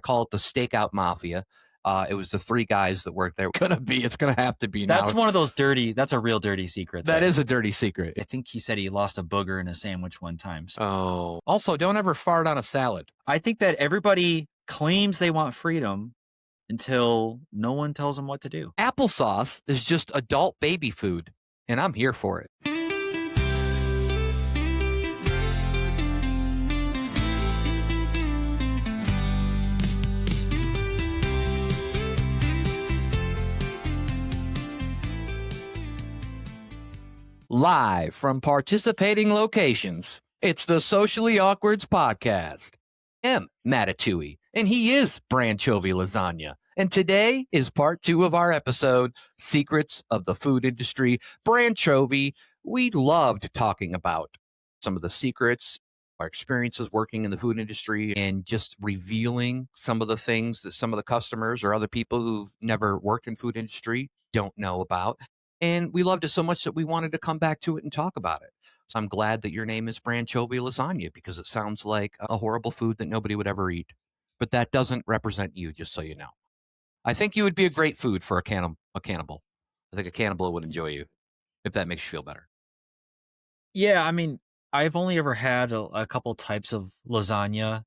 call it the Stakeout Mafia. It was the three guys that worked there. It's going to have to be now. That's one of those that's a real dirty secret. That is a dirty secret. I think he said he lost a booger in a sandwich one time. So. Also, don't ever fart on a salad. I think that everybody claims they want freedom until no one tells them what to do. Applesauce is just adult baby food, and I'm here for it. Live from participating locations, it's the Socially Awkwards Podcast. I'm Matatui, and he is Branchovy Lasagna. And today is part 2 of our episode, Secrets of the Food Industry. Branchovy, we loved talking about some of the secrets, our experiences working in the food industry, and just revealing some of the things that some of the customers or other people who've never worked in food industry don't know about. And we loved it so much that we wanted to come back to it and talk about it. So I'm glad that your name is Branchovy Lasagna, because it sounds like a horrible food that nobody would ever eat. But that doesn't represent you, just so you know. I think you would be a great food for a cannibal. I think a cannibal would enjoy you, if that makes you feel better. Yeah, I mean, I've only ever had a couple types of lasagna,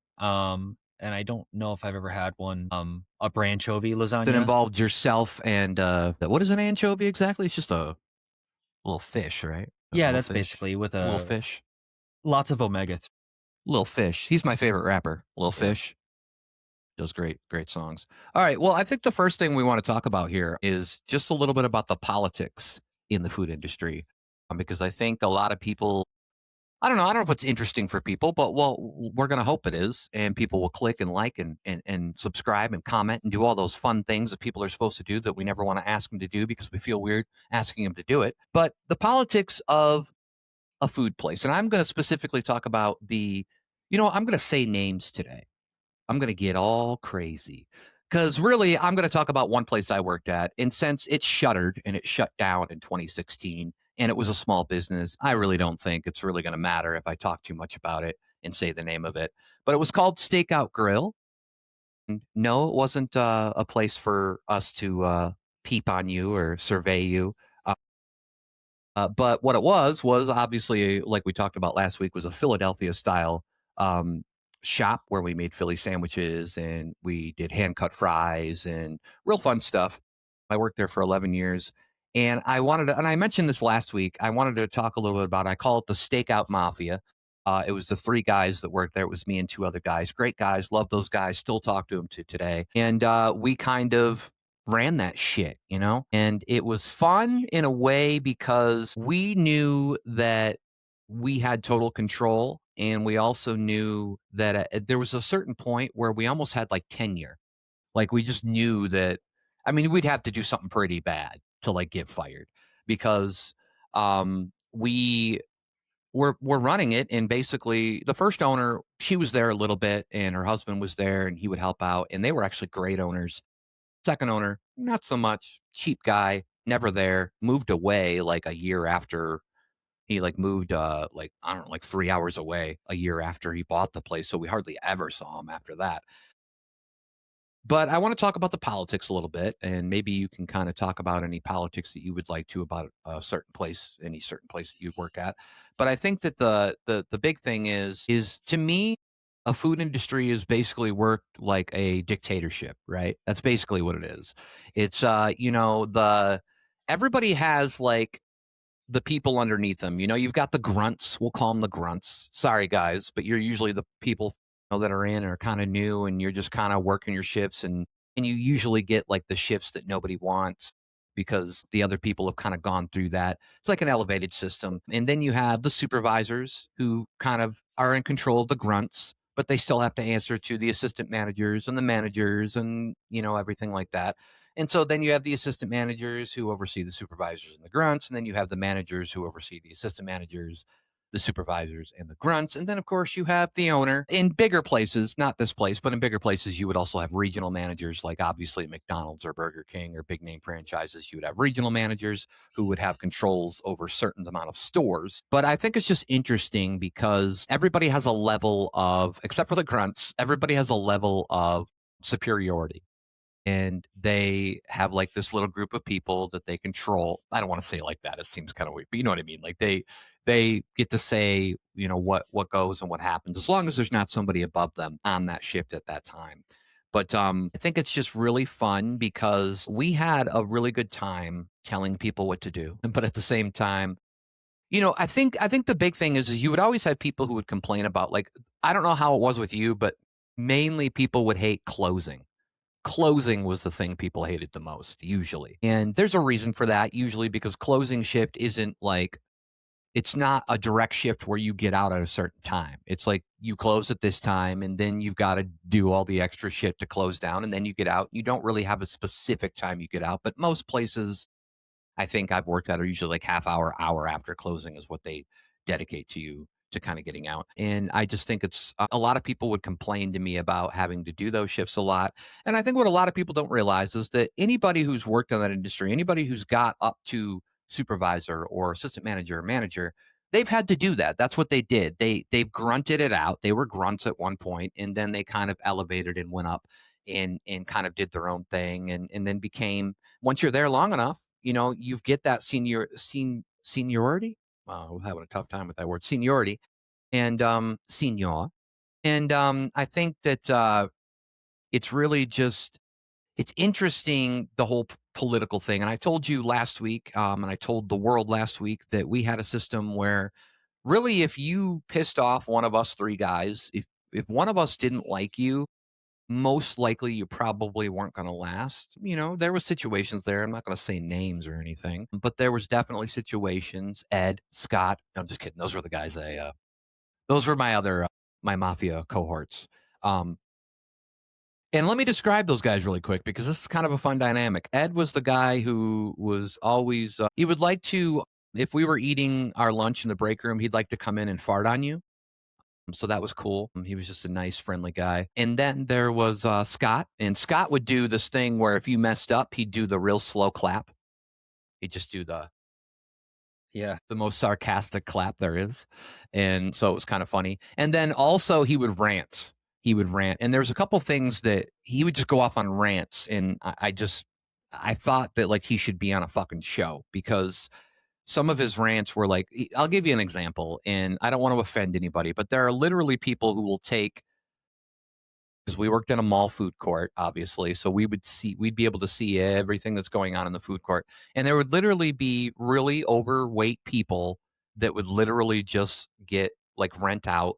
and I don't know if I've ever had one, a branchovy lasagna. That involved yourself and, what is an anchovy exactly? It's just a little fish, right? Yeah, that's fish. Basically with a little fish. Lots of omega. Lil Fish. He's my favorite rapper. Lil Fish. Does great songs. All right. Well, I think the first thing we want to talk about here is just a little bit about the politics in the food industry, because I think a lot of people, I don't know if it's interesting for people, but we're going to hope it is, and people will click and like and subscribe and comment and do all those fun things that people are supposed to do that we never want to ask them to do because we feel weird asking them to do it. But the politics of a food place, and I'm going to specifically talk about I'm going to say names today. I'm going to get all crazy because really I'm going to talk about one place I worked at, and since it shuttered and it shut down in 2016, and it was a small business, I really don't think it's really going to matter if I talk too much about it and say the name of it. But it was called Stakeout Grill. And no, it wasn't a place for us to peep on you or survey you. But what it was obviously, like we talked about last week, was a Philadelphia-style shop where we made Philly sandwiches and we did hand-cut fries and real fun stuff. I worked there for 11 years. And I wanted to, and I mentioned this last week, I wanted to talk a little bit about it. I call it the Stakeout Mafia. It was the 3 guys that worked there. It was me and 2 other guys. Great guys. Love those guys. Still talk to them to today. And we kind of ran that shit, and it was fun in a way because we knew that we had total control. And we also knew that there was a certain point where we almost had like tenure. Like we just knew that, we'd have to do something pretty bad to like get fired, because we're running it. And basically the first owner, she was there a little bit and her husband was there and he would help out. And they were actually great owners. Second owner, not so much. Cheap guy, never there, moved away like a year after. He moved 3 hours away a year after he bought the place. So we hardly ever saw him after that. But I want to talk about the politics a little bit, and maybe you can kind of talk about any politics that you would like to about a certain place, any certain place that you work at. But I think that the big thing is to me, a food industry is basically worked like a dictatorship, right? That's basically what it is. It's everybody has like the people underneath them. You've got the grunts. We'll call them the grunts. Sorry, guys, but you're usually the people that are in and are kind of new, and you're just kind of working your shifts, and you usually get like the shifts that nobody wants because the other people have kind of gone through that. It's like an elevated system. And then you have the supervisors who kind of are in control of the grunts, but they still have to answer to the assistant managers and the managers and, everything like that. And so then you have the assistant managers who oversee the supervisors and the grunts. And then you have the managers who oversee the assistant managers, the supervisors, and the grunts. And then, of course, you have the owner. In bigger places, not this place, but in bigger places, you would also have regional managers, like obviously McDonald's or Burger King or big name franchises. You would have regional managers who would have controls over a certain amount of stores. But I think it's just interesting because everybody has a level of, except for the grunts, everybody has a level of superiority. And they have like this little group of people that they control. I don't want to say it like that. It seems kind of weird, but you know what I mean? Like they get to say, what goes and what happens as long as there's not somebody above them on that shift at that time. But I think it's just really fun because we had a really good time telling people what to do. But at the same time, I think the big thing is you would always have people who would complain about, like, I don't know how it was with you, but mainly people would hate closing. Closing was the thing people hated the most, usually. And there's a reason for that, usually because closing shift isn't like, it's not a direct shift where you get out at a certain time. It's like you close at this time and then you've got to do all the extra shit to close down and then you get out. You don't really have a specific time you get out, but most places I think I've worked at are usually like half hour, hour after closing is what they dedicate to you to kind of getting out. And I just think it's a lot of people would complain to me about having to do those shifts a lot. And I think what a lot of people don't realize is that anybody who's worked in that industry, anybody who's got up to supervisor or assistant manager or manager, they've had to do that. That's what they did. They've grunted it out. They were grunts at one point and then they kind of elevated and went up and kind of did their own thing and then became, once you're there long enough, you get that seniority. Wow, I'm having a tough time with that word, seniority, and senior. And I think that it's really just it's interesting the whole political thing. And I told you last week, and I told the world last week that we had a system where really, if you pissed off one of us three guys, if one of us didn't like you, most likely you probably weren't going to last. There was situations there. I'm not going to say names or anything, but there was definitely situations. Ed, Scott. No, I'm just kidding. Those were the guys. Those were my other my mafia cohorts. Um, and let me describe those guys really quick because this is kind of a fun dynamic. Ed was the guy who was always he would like to, if we were eating our lunch in the break room, he'd like to come in and fart on you. So that was cool. He was just a nice, friendly guy. And then there was Scott, and Scott would do this thing where if you messed up, he'd do the real slow clap. He'd just do Yeah. the most sarcastic clap there is, and so it was kind of funny. And then also he would rant. He would rant, and there's a couple things that he would just go off on rants, and I thought that like he should be on a fucking show because some of his rants were like, I'll give you an example, and I don't want to offend anybody, but there are literally people who will take, because we worked in a mall food court, obviously. So we'd be able to see everything that's going on in the food court. And there would literally be really overweight people that would literally just get like rent out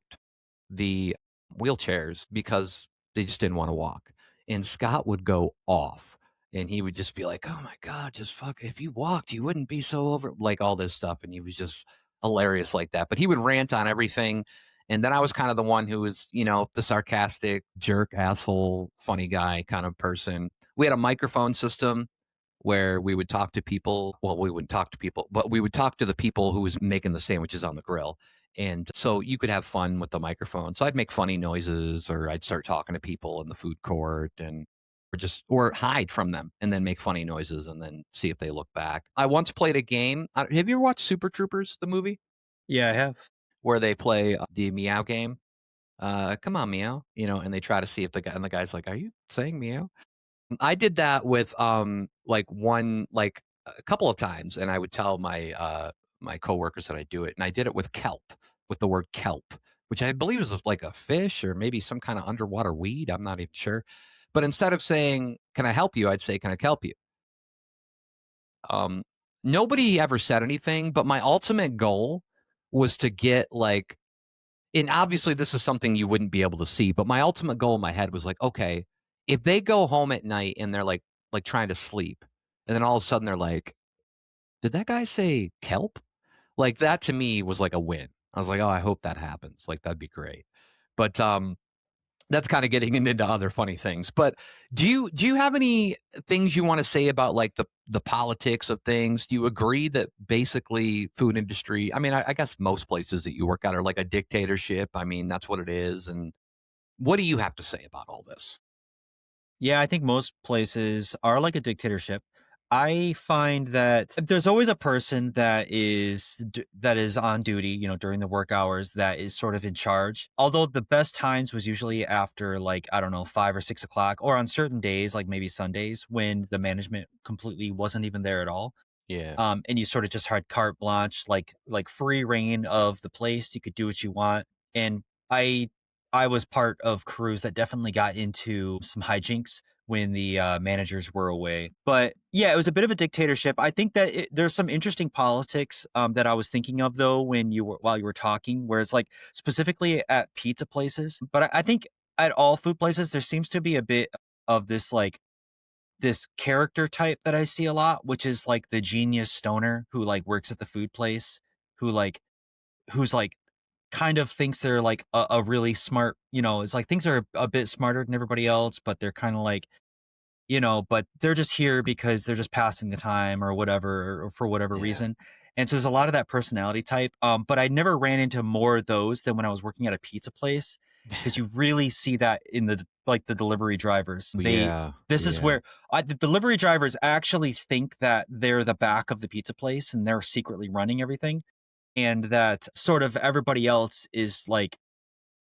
the wheelchairs because they just didn't want to walk. And Scott would go off and he would just be like, "Oh my God, just fuck. If you walked, you wouldn't be so over," like all this stuff. And he was just hilarious like that. But he would rant on everything. And then I was kind of the one who was, the sarcastic jerk, asshole, funny guy kind of person. We had a microphone system where we would talk to people. Well, we wouldn't talk to people, but we would talk to the people who was making the sandwiches on the grill. And so you could have fun with the microphone. So I'd make funny noises or I'd start talking to people in the food court and or hide from them and then make funny noises and then see if they look back. I once played a game. Have you ever watched Super Troopers, the movie, Yeah, I have. where they play the meow game? Come on, meow, and they try to see if the guy's like, "Are you saying meow?" I did that with a couple of times, and I would tell my coworkers that I do it, and I did it with kelp, with the word kelp, which I believe is like a fish or maybe some kind of underwater weed. I'm not even sure, but instead of saying "Can I help you," I'd say "Can I kelp you?" Um, Nobody ever said anything, but my ultimate goal was to get like, and obviously this is something you wouldn't be able to see, but my ultimate goal in my head was like, okay, if they go home at night and they're like trying to sleep, and then all of a sudden they're like, did that guy say kelp? Like that to me was like a win. I was like, oh, I hope that happens. Like that'd be great. But that's kind of getting into other funny things. But do you have any things you want to say about like the politics of things? Do you agree that basically food industry? I mean, I guess most places that you work at are like a dictatorship. I mean, that's what it is. And what do you have to say about all this? Yeah, I think most places are like a dictatorship. I find that there's always a person that is on duty, during the work hours that is sort of in charge. Although the best times was usually after like, I don't know, 5 or 6 o'clock, or on certain days, like maybe Sundays, when the management completely wasn't even there at all. Yeah. And you sort of just had carte blanche, like free reign of the place. You could do what you want. And I I was part of crews that definitely got into some hijinks when the managers were away. But yeah, it was a bit of a dictatorship. I think that there's some interesting politics that I was thinking of though while you were talking, where it's like specifically at pizza places. But I think at all food places there seems to be a bit of this character type that I see a lot, which is like the genius stoner who like works at the food place, who like who's like kind of thinks they're like a really smart, it's like things are a bit smarter than everybody else, but they're kind of like, but they're just here because they're just passing the time or whatever, or for whatever Yeah. reason. And so there's a lot of that personality type. But I never ran into more of those than when I was working at a pizza place, because you really see that in the delivery drivers. Yeah. This is Yeah. where the delivery drivers actually think that they're the back of the pizza place and they're secretly running everything. And that sort of everybody else is like,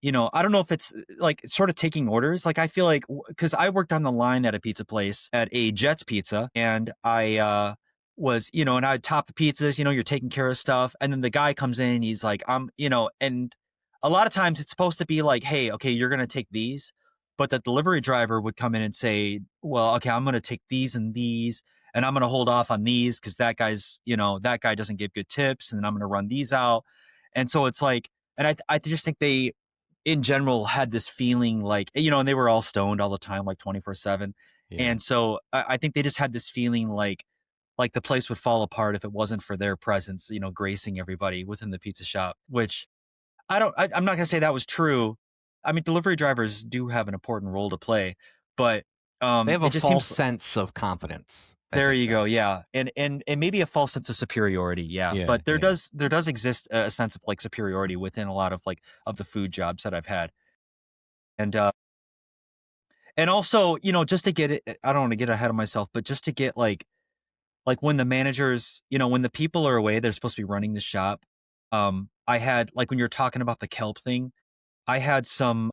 I don't know if it's like sort of taking orders. Like I feel like because I worked on the line at a pizza place at a Jets Pizza, and I and I'd top the pizzas. You're taking care of stuff, and then the guy comes in. He's like, and a lot of times it's supposed to be like, hey, okay, you're gonna take these, but the delivery driver would come in and say, well, okay, I'm gonna take these and these. And I'm going to hold off on these because that guy doesn't give good tips. And then I'm going to run these out. And so it's like, and I just think they, in general, had this feeling like, and they were all stoned all the time, like 24/7. Yeah. And so I think they just had this feeling like the place would fall apart if it wasn't for their presence, gracing everybody within the pizza shop, which I'm not going to say that was true. I mean, delivery drivers do have an important role to play, but They have it a just false seems. sense of confidence, I There think, you go. then. Yeah. And maybe a false sense of superiority. Yeah. Yeah. But Yeah. there does exist a sense of like superiority within a lot of like of the food jobs that I've had. And and also, just to get it, I don't want to get ahead of myself, but just to get like when the managers, when the people are away, they're supposed to be running the shop. I had like when you're talking about the kelp thing, I had some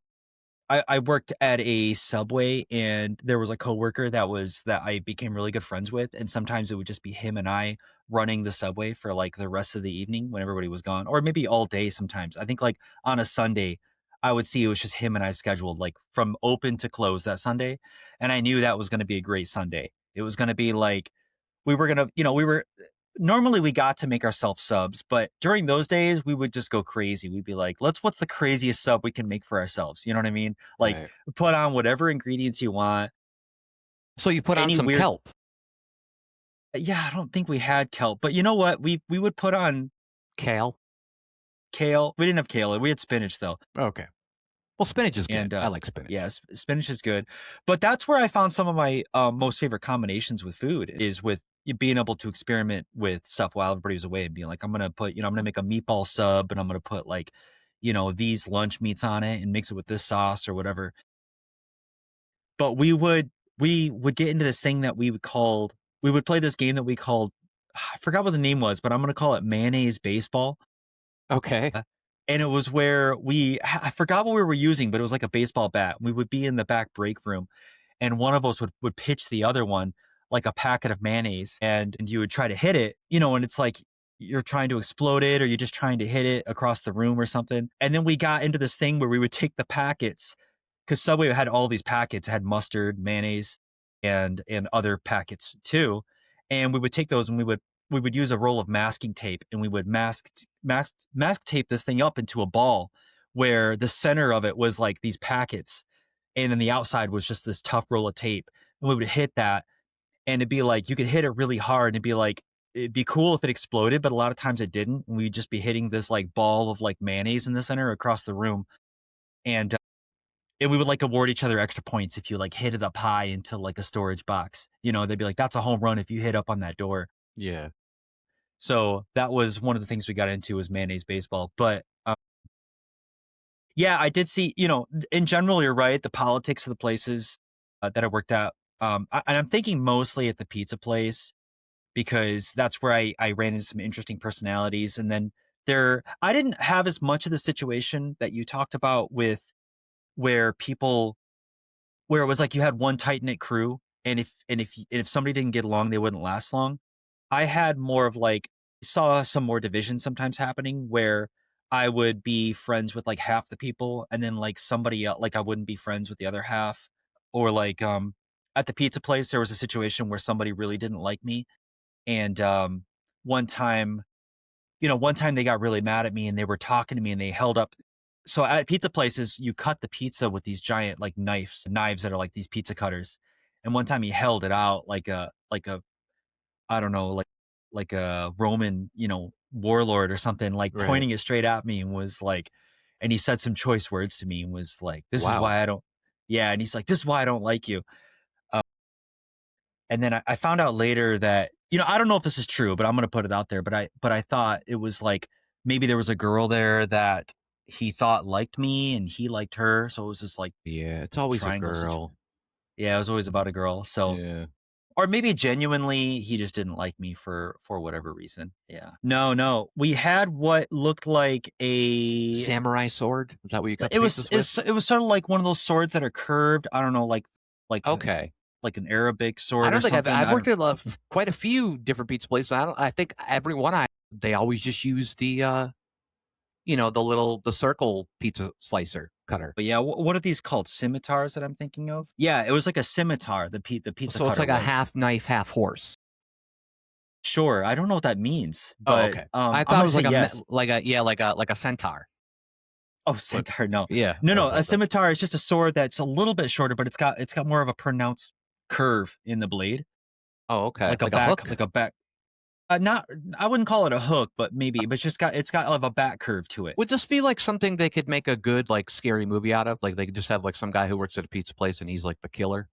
I worked at a Subway, and there was a coworker that I became really good friends with, and sometimes it would just be him and I running the Subway for like the rest of the evening when everybody was gone, or maybe all day sometimes. I think like on a Sunday, I would see it was just him and I scheduled like from open to close that Sunday, and I knew that was going to be a great Sunday. It was going to be like we were going to, we were normally we got to make ourselves subs, but during those days we would just go crazy. We'd be like, what's the craziest sub we can make for ourselves? You know what I mean? Like Right. put on whatever ingredients you want. So you put on Any some weird kelp. Yeah, I don't think we had kelp, but you know what? We would put on Kale. kale. We didn't have kale. We had spinach though. Okay. Well, spinach is good. And I like yeah, spinach. spinach is good. But that's where I found some of my most favorite combinations with food is with being able to experiment with stuff while everybody was away and being like, I'm gonna put, I'm gonna make a meatball sub and I'm gonna put like, these lunch meats on it and mix it with this sauce or whatever. But we would get into this thing that we would play this game that we called, I forgot what the name was, but I'm gonna call it mayonnaise baseball. Okay. And it was where I forgot what we were using, but it was like a baseball bat. We would be in the back break room, and one of us would pitch the other one like a packet of mayonnaise, and you would try to hit it, and it's like you're trying to explode it or you're just trying to hit it across the room or something. And then we got into this thing where we would take the packets, because Subway had all these packets, it had mustard, mayonnaise, and other packets too. And we would take those and we would use a roll of masking tape, and we would mask tape this thing up into a ball where the center of it was like these packets, and then the outside was just this tough roll of tape. And we would hit that, and it'd be like you could hit it really hard, and it'd be cool if it exploded, but a lot of times it didn't. And we'd just be hitting this like ball of like mayonnaise in the center across the room. And we would like award each other extra points if you like hit it up high into like a storage box. They'd be like, that's a home run if you hit up on that door. Yeah. So that was one of the things we got into was mayonnaise baseball. But yeah, I did see, in general, you're right. The politics of the places that I worked at, and I'm thinking mostly at the pizza place. because that's where I ran into some interesting personalities. And then I didn't have as much of the situation that you talked about with where people where it was like you had one tight knit crew, and if somebody didn't get along, they wouldn't last long. I had more of like saw some more division sometimes happening where I would be friends with like half the people, and then like somebody else, like I wouldn't be friends with the other half. Or like at the pizza place, there was a situation where somebody really didn't like me, and one time one time they got really mad at me and they were talking to me and they held up. So at pizza places, you cut the pizza with these giant like knives that are like these pizza cutters. And one time he held it out like a I don't know, like a Roman, warlord or something, like Right. pointing it straight at me and was like, and he said some choice words to me and was like, "This is Wow. why I don't." Yeah, and he's like, "This is why I don't like you." And then I found out later that, I don't know if this is true, but I'm gonna put it out there. But I thought it was like maybe there was a girl there that he thought liked me and he liked her. So it was just like Yeah, it's always a triangle situation. girl. Yeah, it was always about a girl. So Yeah. or maybe genuinely he just didn't like me for whatever reason. Yeah. No, no. We had what looked like Samurai sword? Is that what you cut the it was pizzas it with? was, it was sort of like one of those swords that are curved. I don't know, like Okay. like an Arabic I sword or don't think something. I've I don't worked at quite a few different pizza places. I think every one they always just use the circle pizza slicer cutter. But yeah, what are these called? Scimitars that I'm thinking of? Yeah, it was like a scimitar, the pizza So it's cutter like a was. half knife, half horse. Sure, I don't know what that means, Oh, but, okay. I I'm thought it gonna was say like yes. like a centaur. Oh, But centaur, no. yeah, No, no, that's what a I thought. scimitar is just a sword that's a little bit shorter, but it's got more of a pronounced curve in the blade, Oh, okay. like a Like a back hook? like a back not I wouldn't call it a hook, but maybe, but it's got a back curve to it. Would this be like something they could make a good like scary movie out of? Like they could just have like some guy who works at a pizza place and he's like the killer.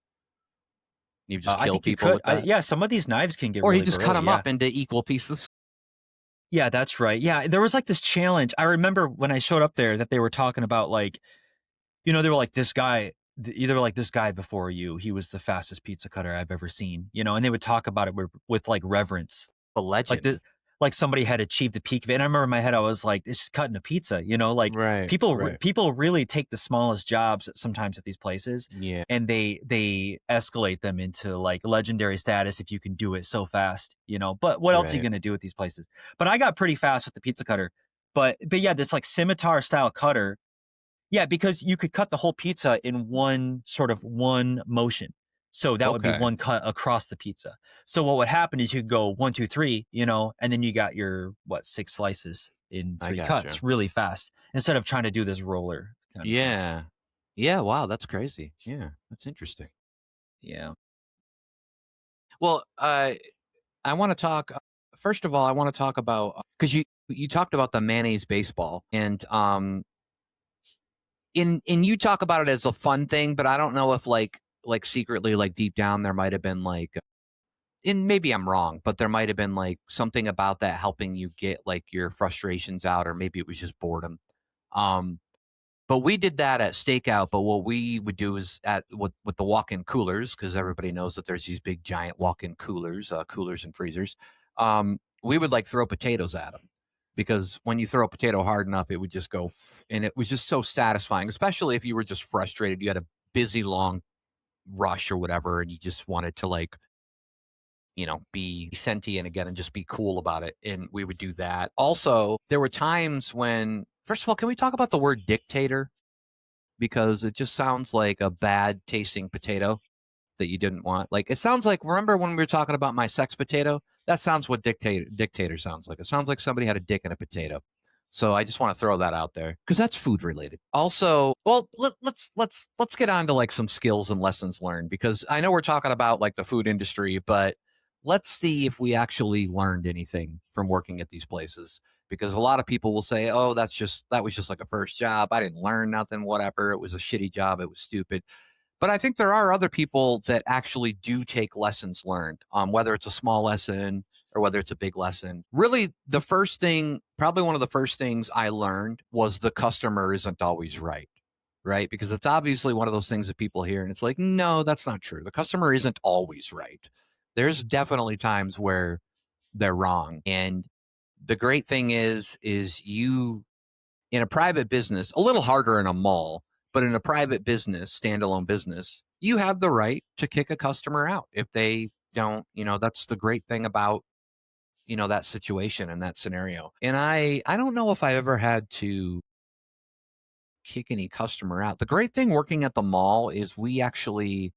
You just I kill think you people could. with that? Yeah, some of these knives can get Or he really just cut burly, them yeah. up into equal pieces. Yeah, that's right. Yeah, there was like this challenge. I remember when I showed up there that they were talking about like, they were like, this guy, either like this guy before you, he was the fastest pizza cutter I've ever seen, and they would talk about it with like reverence, A like legend. like somebody had achieved the peak of it. And I remember in my head, I was like, it's just cutting a pizza, like Right, right. people really take the smallest jobs sometimes at these places, Yeah, and they escalate them into like legendary status if you can do it so fast, But what else are you right. gonna do with these places? But I got pretty fast with the pizza cutter. But yeah, this like scimitar style cutter, yeah, because you could cut the whole pizza in one motion. So that would be Okay. one cut across the pizza. So what would happen is you could go 1, 2, 3, and then you got your what, 6 slices in I 3 gotcha. cuts really fast instead of trying to do this roller kind of thing. Yeah. Yeah, wow, that's crazy. Yeah, that's interesting. Yeah. Well, I wanna talk first of all, I wanna talk about because you talked about the mayonnaise baseball, and, in you talk about it as a fun thing, but I don't know if, like, secretly, like, deep down, there might have been, like and maybe I'm wrong, but there might have been, like, something about that helping you get, like, your frustrations out, or maybe it was just boredom. Um But we did that at Stakeout, but what we would do is with the walk-in coolers, because everybody knows that there's these big giant walk-in coolers, coolers and freezers. We would like throw potatoes at them because when you throw a potato hard enough, it would just go, and it was just so satisfying, especially if you were just frustrated. You had a busy, long rush or whatever, and you just wanted to like be sentient again and just be cool about it. And we would do that. Also, there were times when, first of all, can we talk about the word dictator? Because it just sounds like a bad tasting potato that you didn't want. Like it sounds like, remember when we were talking about my sex potato? That sounds what dictator sounds like. It sounds like somebody had a dick in a potato. So I just want to throw that out there because that's food related. Also, well, let's get on to like some skills and lessons learned, because I know we're talking about like the food industry, but let's see if we actually learned anything from working at these places, because a lot of people will say, "Oh, that was just like a first job. I didn't learn nothing, whatever. It was a shitty job. It was stupid." But I think there are other people that actually do take lessons learned, whether it's a small lesson or whether it's a big lesson. Really, probably one of the first things I learned was the customer isn't always right, right? Because it's obviously one of those things that people hear, and it's like, no, that's not true. The customer isn't always right. There's definitely times where they're wrong. And the great thing is you in a private business, a little harder in a mall, but in a private business, standalone business, you have the right to kick a customer out if they don't, that's the great thing about, that situation and that scenario. And I don't know if I ever had to kick any customer out. The great thing working at the mall is we actually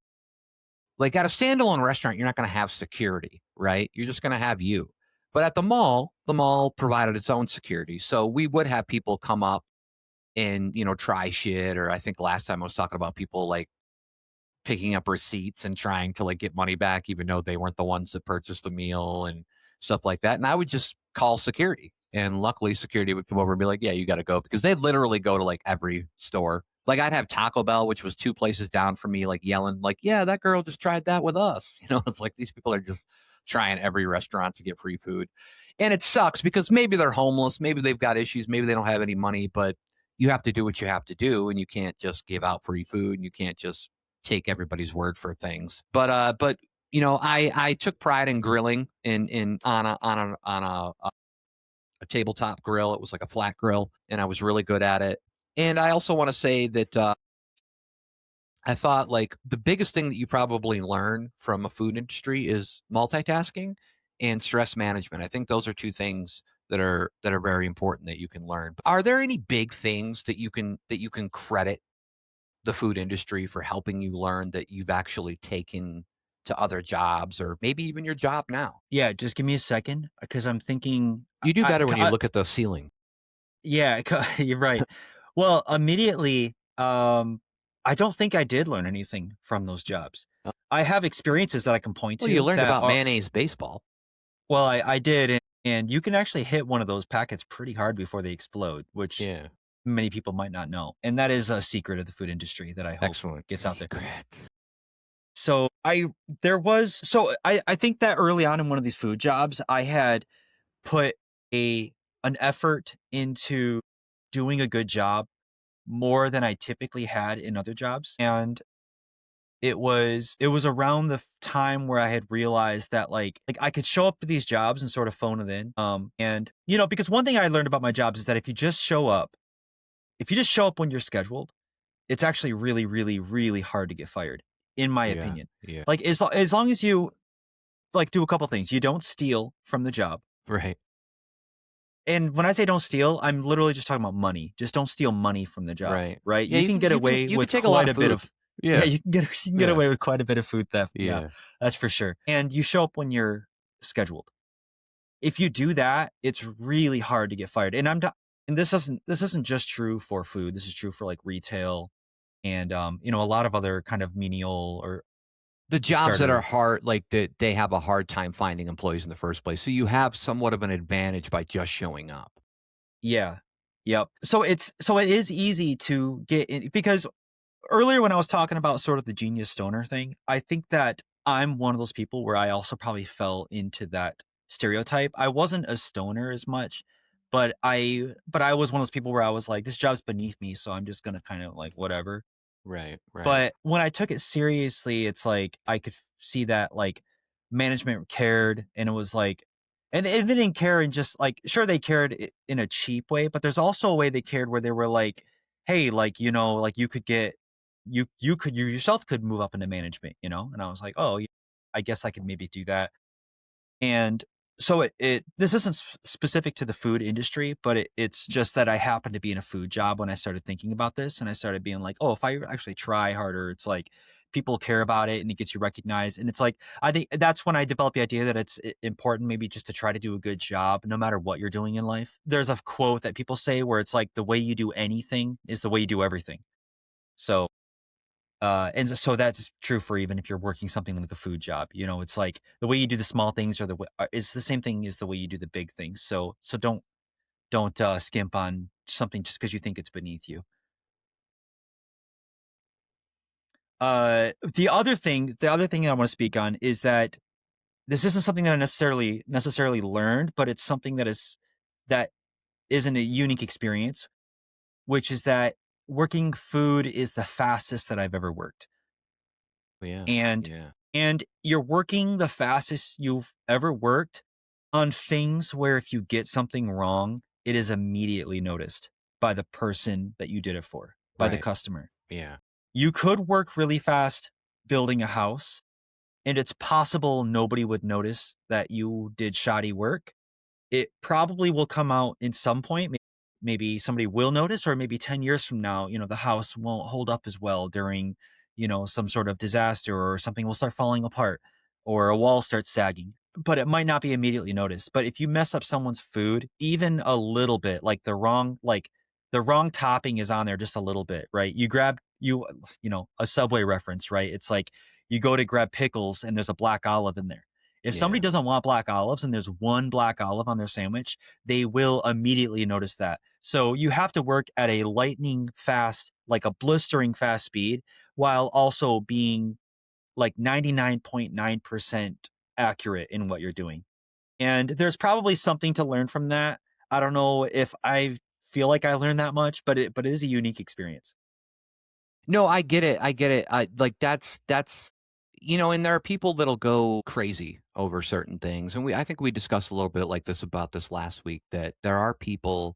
like at a standalone restaurant, you're not going to have security, right? You're just going to have you. But at the mall provided its own security. So we would have people come up and, try shit. Or I think last time I was talking about people like picking up receipts and trying to like get money back, even though they weren't the ones that purchased the meal and stuff like that. And I would just call security. And luckily, security would come over and be like, yeah, you got to go because they'd literally go to like every store. Like I'd have Taco Bell, which was 2 places down from me, like yelling, like, yeah, that girl just tried that with us. It's like these people are just trying every restaurant to get free food. And it sucks because maybe they're homeless, maybe they've got issues, maybe they don't have any money, but you have to do what you have to do. And you can't just give out free food and you can't just take everybody's word for things. But I took pride in grilling in on a tabletop grill. It was like a flat grill, and I was really good at it. And I also want to say that I thought like the biggest thing that you probably learn from a food industry is multitasking and stress management. I think those are two things that are very important that you can learn. Are there any big things that you can credit the food industry for helping you learn that you've actually taken to other jobs or maybe even your job now? Yeah, just give me a second because I'm thinking. You do better when you look at the ceiling. Yeah, you're right. Well, immediately, I don't think I did learn anything from those jobs. Uh, I have experiences that I can point Well, you to learned that about are mayonnaise baseball. well, I did, and you can actually hit one of those packets pretty hard before they explode, which Yeah. many people might not know. And that is a secret of the food industry that I hope Excellent. gets out there. Secrets. So I think that early on in one of these food jobs, I had put a an effort into doing a good job more than I typically had in other jobs. And it was around the time where I had realized that like I could show up to these jobs and sort of phone it in. And because one thing I learned about my jobs is that if you just show up when you're scheduled, it's actually really, really, really hard to get fired, in my Yeah. opinion. Yeah. Like as long as you like do a couple things, you don't steal from the job. Right. And when I say don't steal, I'm literally just talking about money. Just don't steal money from the job, Right. right? Yeah, You you can can get you can away you can with take a lot quite of a bit food. of yeah, Yeah. you can get Yeah. away with quite a bit of food theft. Yeah, Yeah. that's for sure. And you show up when you're scheduled. If you do that, it's really hard to get fired. And this isn't just true for food. This is true for like retail and a lot of other kind of menial or The jobs that are starter. hard, like that they have a hard time finding employees in the first place. So you have somewhat of an advantage by just showing up. Yeah. Yep. So it is easy to get in because earlier when I was talking about sort of the genius stoner thing, I think that I'm one of those people where I also probably fell into that stereotype. I wasn't a stoner as much, but I was one of those people where I was like, this job's beneath me, so I'm just gonna kind of like whatever. Right, right. But when I took it seriously, it's like I could see that like management cared, and it was like, and they didn't care and just like sure they cared in a cheap way, but there's also a way they cared where they were like, hey, like like you could get you yourself could move up into management, and I was like, oh, yeah, I guess I could maybe do that. And so it this isn't specific to the food industry, but it's just that I happened to be in a food job when I started thinking about this, and I started being like, oh, if I actually try harder, it's like people care about it and it gets you recognized. And it's like I think that's when I developed the idea that it's important maybe just to try to do a good job no matter what you're doing in life. There's a quote that people say where it's like the way you do anything is the way you do everything. So and so that's true for even if you're working something like a food job. It's like the way you do the small things is the same thing as the way you do the big things. So don't skimp on something just because you think it's beneath you. The other thing I want to speak on is that this isn't something that I necessarily learned, but it's something that isn't a unique experience, which is that working food is the fastest that I've ever worked. Yeah, And yeah. and you're working the fastest you've ever worked On things where if you get something wrong, it is immediately noticed by the person that you did it for, by the Right. customer. Yeah. You could work really fast building a house, and it's possible nobody would notice that you did shoddy work. It probably will come out in some point. Maybe somebody will notice, or maybe 10 years from now, the house won't hold up as well during, some sort of disaster, or something will start falling apart, or a wall starts sagging. But it might not be immediately noticed. But if you mess up someone's food, even a little bit, like the wrong topping is on there just a little bit, right? A Subway reference, right? It's like you go to grab pickles and there's a black olive in there. If somebody Yeah. doesn't want black olives and there's one black olive on their sandwich, they will immediately notice that. So you have to work at a lightning fast, like a blistering fast speed, while also being like 99.9% accurate in what you're doing. And there's probably something to learn from that. I don't know if I feel like I learned that much, but it is a unique experience. No, I get it. I get it. Like that's and there are people that'll go crazy over certain things, and I think we discussed a little bit like this about this last week that there are people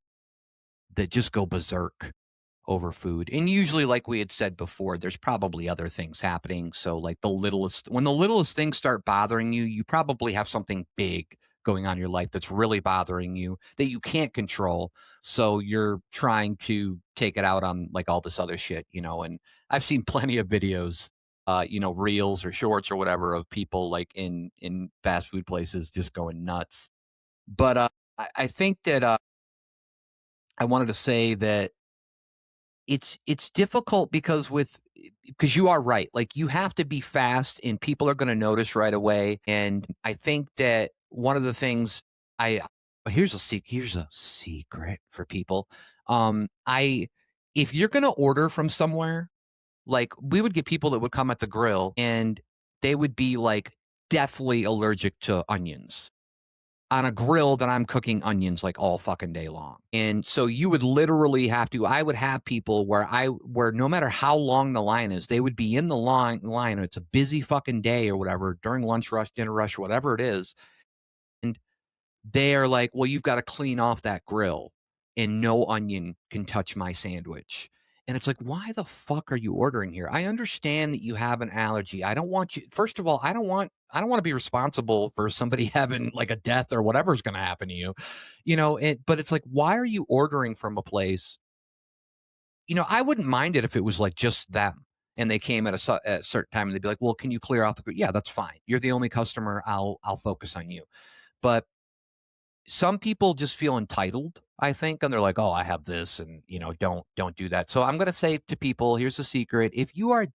that just go berserk over food. And usually, like we had said before, there's probably other things happening. So, like when the littlest things start bothering you, you probably have something big going on in your life that's really bothering you that you can't control. So you're trying to take it out on like all this other shit. And I've seen plenty of videos, reels or shorts or whatever of people like in fast food places just going nuts. But I think that I wanted to say that it's difficult because you are right. Like you have to be fast and people are going to notice right away. And I think that one of the things I here's a secret for people. I if you're going to order from somewhere, like we would get people that would come at the grill and they would be like deathly allergic to onions on a grill that I'm cooking onions like all fucking day long. And so you would literally have to I would have people where no matter how long the line is, they would be in the line and it's a busy fucking day or whatever during lunch rush, dinner rush, whatever it is. And they're like, "Well, you've got to clean off that grill and no onion can touch my sandwich." And it's like, "Why the fuck are you ordering here? I understand that you have an allergy. I don't want you First of all, I don't want to be responsible for somebody having like a death or whatever's going to happen to you. But it's like, why are you ordering from a place? I wouldn't mind it if it was like just them and they came at a certain time and they'd be like, "Well, can you clear off the Yeah, that's fine. You're the only customer. I'll focus on you." But some people just feel entitled, I think, and they're like, "Oh, I have this, and don't do that." So I'm going to say to people, here's the secret: if you are,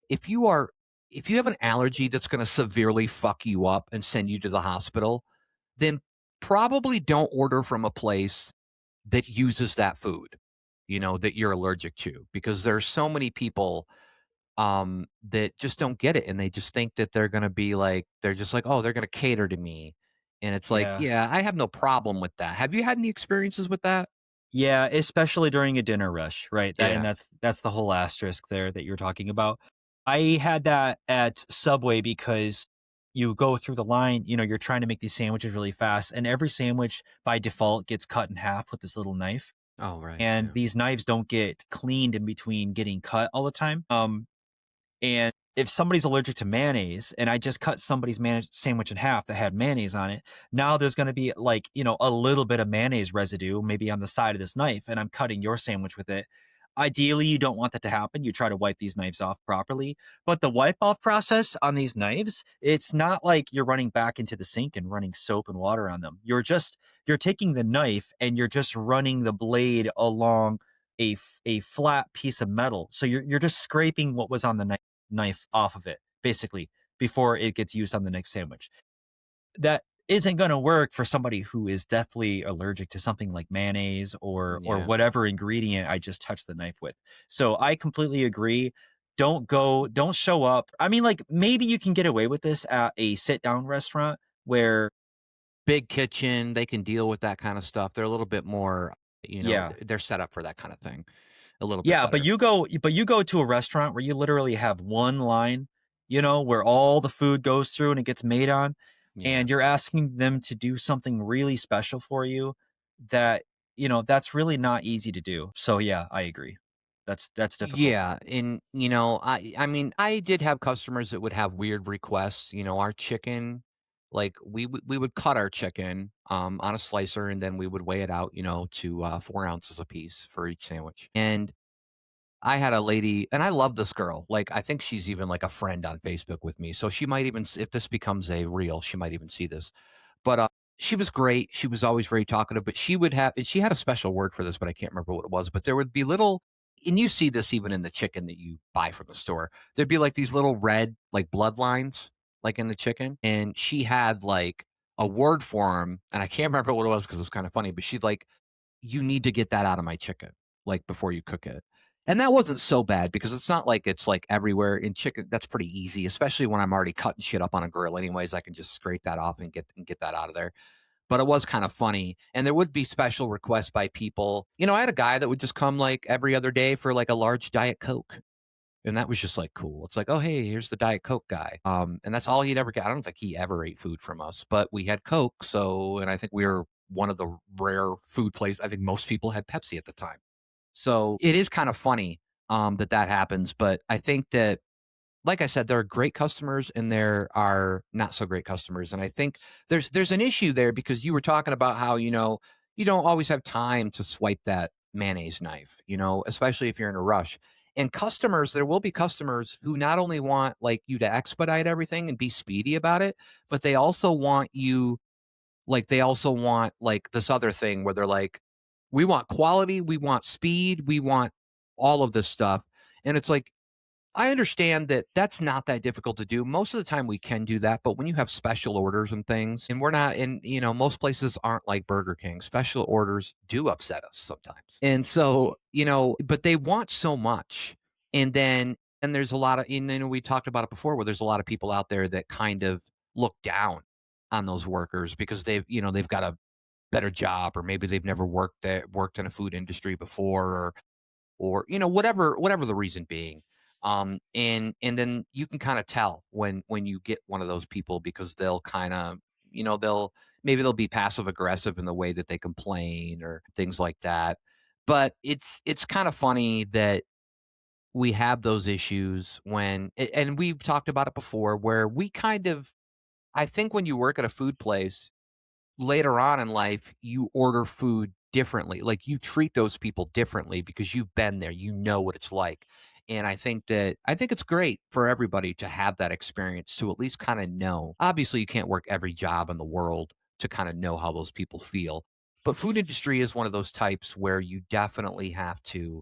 if you have an allergy that's going to severely fuck you up and send you to the hospital, then probably don't order from a place that uses that food, that you're allergic to, because there's so many people that just don't get it, and they just think that they're just like, "Oh, they're gonna cater to me." And it's like, Yeah. yeah, I have no problem with that. Have you had any experiences with that? Yeah, especially during a dinner rush, right? That and Yeah. that's the whole asterisk there that you're talking about. I had that at Subway because you go through the line, you're trying to make these sandwiches really fast, and every sandwich by default gets cut in half with this little knife. Oh, right, And yeah. these knives don't get cleaned in between getting cut all the time. And if somebody's allergic to mayonnaise and I just cut somebody's sandwich in half that had mayonnaise on it, now there's going to be like, a little bit of mayonnaise residue maybe on the side of this knife, and I'm cutting your sandwich with it. Ideally, you don't want that to happen. You try to wipe these knives off properly. But the wipe off process on these knives, it's not like you're running back into the sink and running soap and water on them. You're taking the knife and you're just running the blade along a flat piece of metal. So you're just scraping what was on the knife off of it, basically, before it gets used on the next sandwich. That isn't going to work for somebody who is deathly allergic to something like mayonnaise or Yeah. whatever ingredient I just touched the knife with. So I completely agree. Don't show up. I mean, like maybe you can get away with this at a sit down restaurant where, Big kitchen, they can deal with that kind of stuff. They're a little bit more, yeah, they're set up for that kind of thing a little bit yeah, but better. you go to a restaurant where you literally have one line, where all the food goes through and it gets made on. Yeah. and you're asking them to do something really special for you that, that's really not easy to do. So yeah, I agree. That's difficult. Yeah, and, I mean, I did have customers that would have weird requests, our chicken, like, we would cut our chicken, on a slicer, and then we would weigh it out, to, 4 ounces a piece for each sandwich, and I had a lady and I love this girl, like, I think she's even, like, a friend on Facebook with me, so she might even if this becomes a reel, she might even see this. But, she was great. She was always very talkative, but she would have and she had a special word for this, but I can't remember what it was, but there would be little and you see this even in the chicken that you buy from the store. There'd be, like, these little red, like, bloodlines, like, in the chicken, and she had, like, a word for them, and I can't remember what it was because it was kinda funny, but she's like, "You need to get that out of my chicken, like, before you cook it." And that wasn't so bad because it's not like it's, like, everywhere in chicken. That's pretty easy, especially when I'm already cutting shit up on a grill anyways. I can just scrape that off and get that out of there. But it was kind of funny, and there would be special requests by people. I had a guy that would just come, like, every other day for, like, a large Diet Coke, and that was just, like, cool. It's like, "Oh, hey, here's the Diet Coke guy," and that's all he'd ever get. I don't think he ever ate food from us, but we had Coke, so and I think we were one of the rare food places. I think most people had Pepsi at the time. So, it is kind of funny, that happens, but I think that like I said, there are great customers and there are not so great customers. And I think there's an issue there because you were talking about how, you don't always have time to swipe that mayonnaise knife, especially if you're in a rush. And customers, there will be customers who not only want like you to expedite everything and be speedy about it, but they also want you they also want like this other thing where they're like, we want quality, we want speed, we want all of this stuff. And it's like I understand that that's not that difficult to do. Most of the time we can do that, but when you have special orders and things, and we're not in, most places aren't like Burger King. Special orders do upset us sometimes. And so, but they want so much. And there's a lot of, and we talked about it before where there's a lot of people out there that kind of look down on those workers because they've got a better job or maybe they've never worked in a food industry before or whatever the reason being. And then you can kind of tell when you get one of those people because they'll kind of they'll be passive aggressive in the way that they complain or things like that. But it's kind of funny that we have those issues and we've talked about it before where we kind of I think when you work at a food place later on in life, you order food differently. Like you treat those people differently because you've been there, you know what it's like. And I think it's great for everybody to have that experience to at least kind of know. Obviously, you can't work every job in the world to kind of know how those people feel. But food industry is one of those types where you definitely have to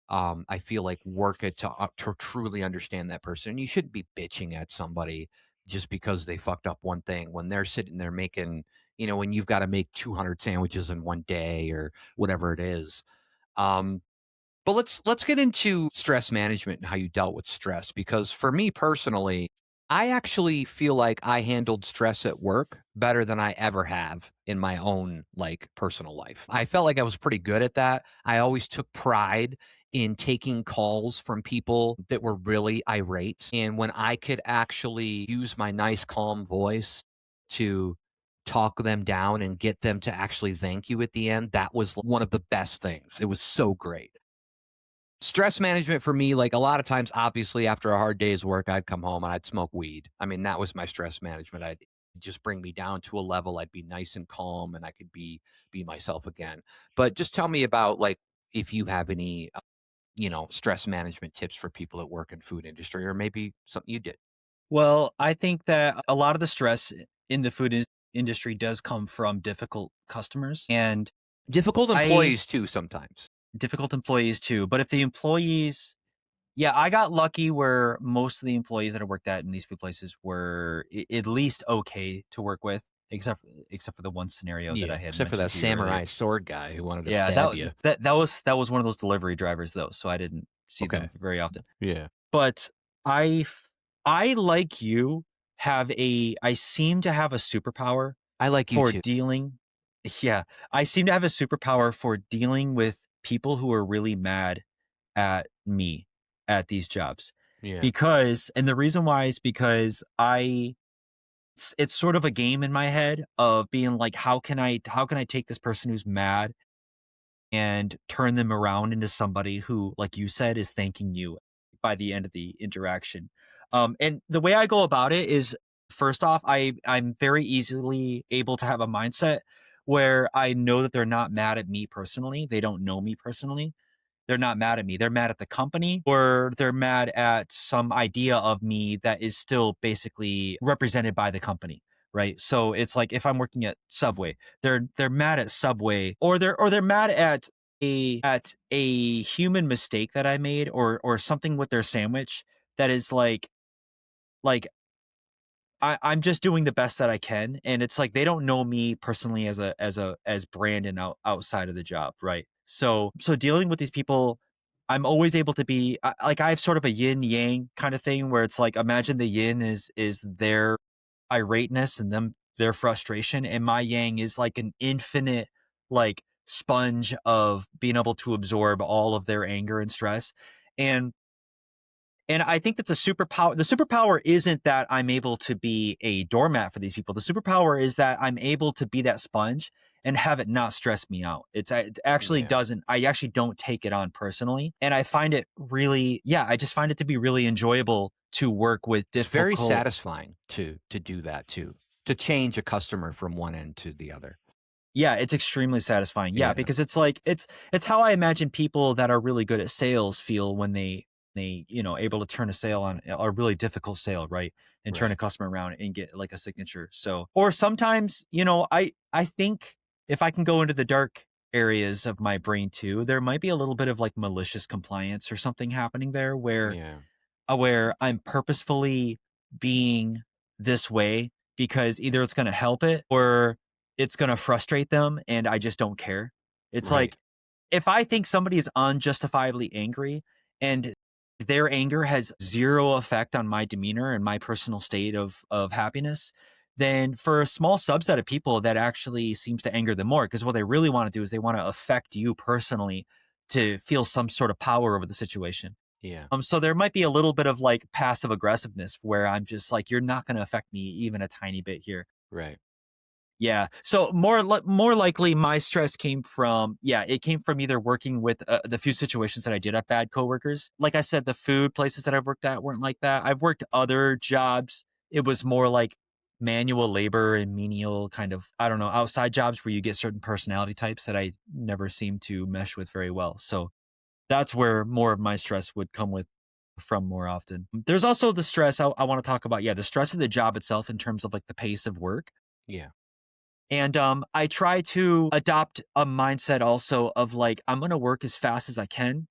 I feel like work it to truly understand that person. And you shouldn't be bitching at somebody just because they fucked up one thing when they're sitting there making, when you've got to make 200 sandwiches in one day or whatever it is. Um, but let's get into stress management and how you dealt with stress because for me personally, I actually feel like I handled stress at work better than I ever have in my own like personal life. I felt like I was pretty good at that. I always took pride in taking calls from people that were really irate and when I could actually use my nice calm voice to talk them down and get them to actually thank you at the end, that was one of the best things. It was so great. Stress management for me, like a lot of times, obviously, after a hard day's work, I'd come home and I'd smoke weed. I mean, that was my stress management. I'd just bring me down to a level. I'd be nice and calm, and I could be myself again. But just tell me about like if you have any, stress management tips for people that work in food industry, or maybe something you did. Well, I think that a lot of the stress in the industry does come from difficult customers and Difficult I employees too sometimes. difficult employees too. But if the employees, yeah, I got lucky where most of the employees that I worked at in these food places were at least okay to work with, except for the one scenario that I Yeah, had except for mentioned that to you earlier. samurai sword guy who wanted to Yeah, stab you. that was one of those delivery drivers though, so I didn't see Okay. them very often. Yeah, But I f I, like you, I seem to have a superpower I like you for too. dealing yeah, I seem to have a superpower for dealing with people who are really mad at me at these jobs. Yeah. Because and the reason why is because it's sort of a game in my head of being like, how can I take this person who's mad and turn them around into somebody who, like you said, is thanking you by the end of the interaction. And the way I go about it is, first off, I'm very easily able to have a mindset where I know that they're not mad at me personally. They don't know me personally. They're not mad at me. They're mad at the company, or they're mad at some idea of me that is still basically represented by the company. Right. So it's like if I'm working at Subway, they're mad at Subway, or they're mad at a human mistake that I made, or something with their sandwich that is like I'm just doing the best that I can, and it's like they don't know me personally as Brandon outside of the job, right? So dealing with these people, I'm always able to be like I have sort of a yin yang kind of thing where it's like imagine the yin is their irateness and them their frustration, and my yang is like an infinite like sponge of being able to absorb all of their anger and stress. And I think that's a superpower. The superpower isn't that I'm able to be a doormat for these people. The superpower is that I'm able to be that sponge and have it not stress me out. It actually Yeah. doesn't. I actually don't take it on personally, and I find it really, yeah. I just find it to be really enjoyable to work with It's very difficult. satisfying to do that too, to change a customer from one end to the other. Yeah, it's extremely satisfying. Yeah, Yeah, because it's like it's how I imagine people that are really good at sales feel when they able to turn a sale on a really difficult sale, right? And turn a right. customer around and get like a signature. So, or sometimes, I think if I can go into the dark areas of my brain too, there might be a little bit of like malicious compliance or something happening there Yeah, where I'm purposefully being this way because either it's going to help it or it's going to frustrate them and I just don't care. It's right. like if I think somebody is unjustifiably angry and their anger has zero effect on my demeanor and my personal state of happiness, then for a small subset of people that actually seems to anger them more because what they really want to do is they want to affect you personally to feel some sort of power over the situation. Yeah, So there might be a little bit of like passive aggressiveness where I'm just like, you're not going to affect me even a tiny bit here. right. Yeah. So more likely, my stress came from it came from either working with the few situations that I did have bad coworkers. Like I said, the food places that I've worked at weren't like that. I've worked other jobs. It was more like manual labor and menial kind of I don't know outside jobs where you get certain personality types that I never seem to mesh with very well. So that's where more of my stress would come with from more often. There's also the stress I want to talk about. Yeah, the stress of the job itself in terms of like the pace of work. Yeah, And I try to adopt a mindset also of like, I'm going to work as fast as I can,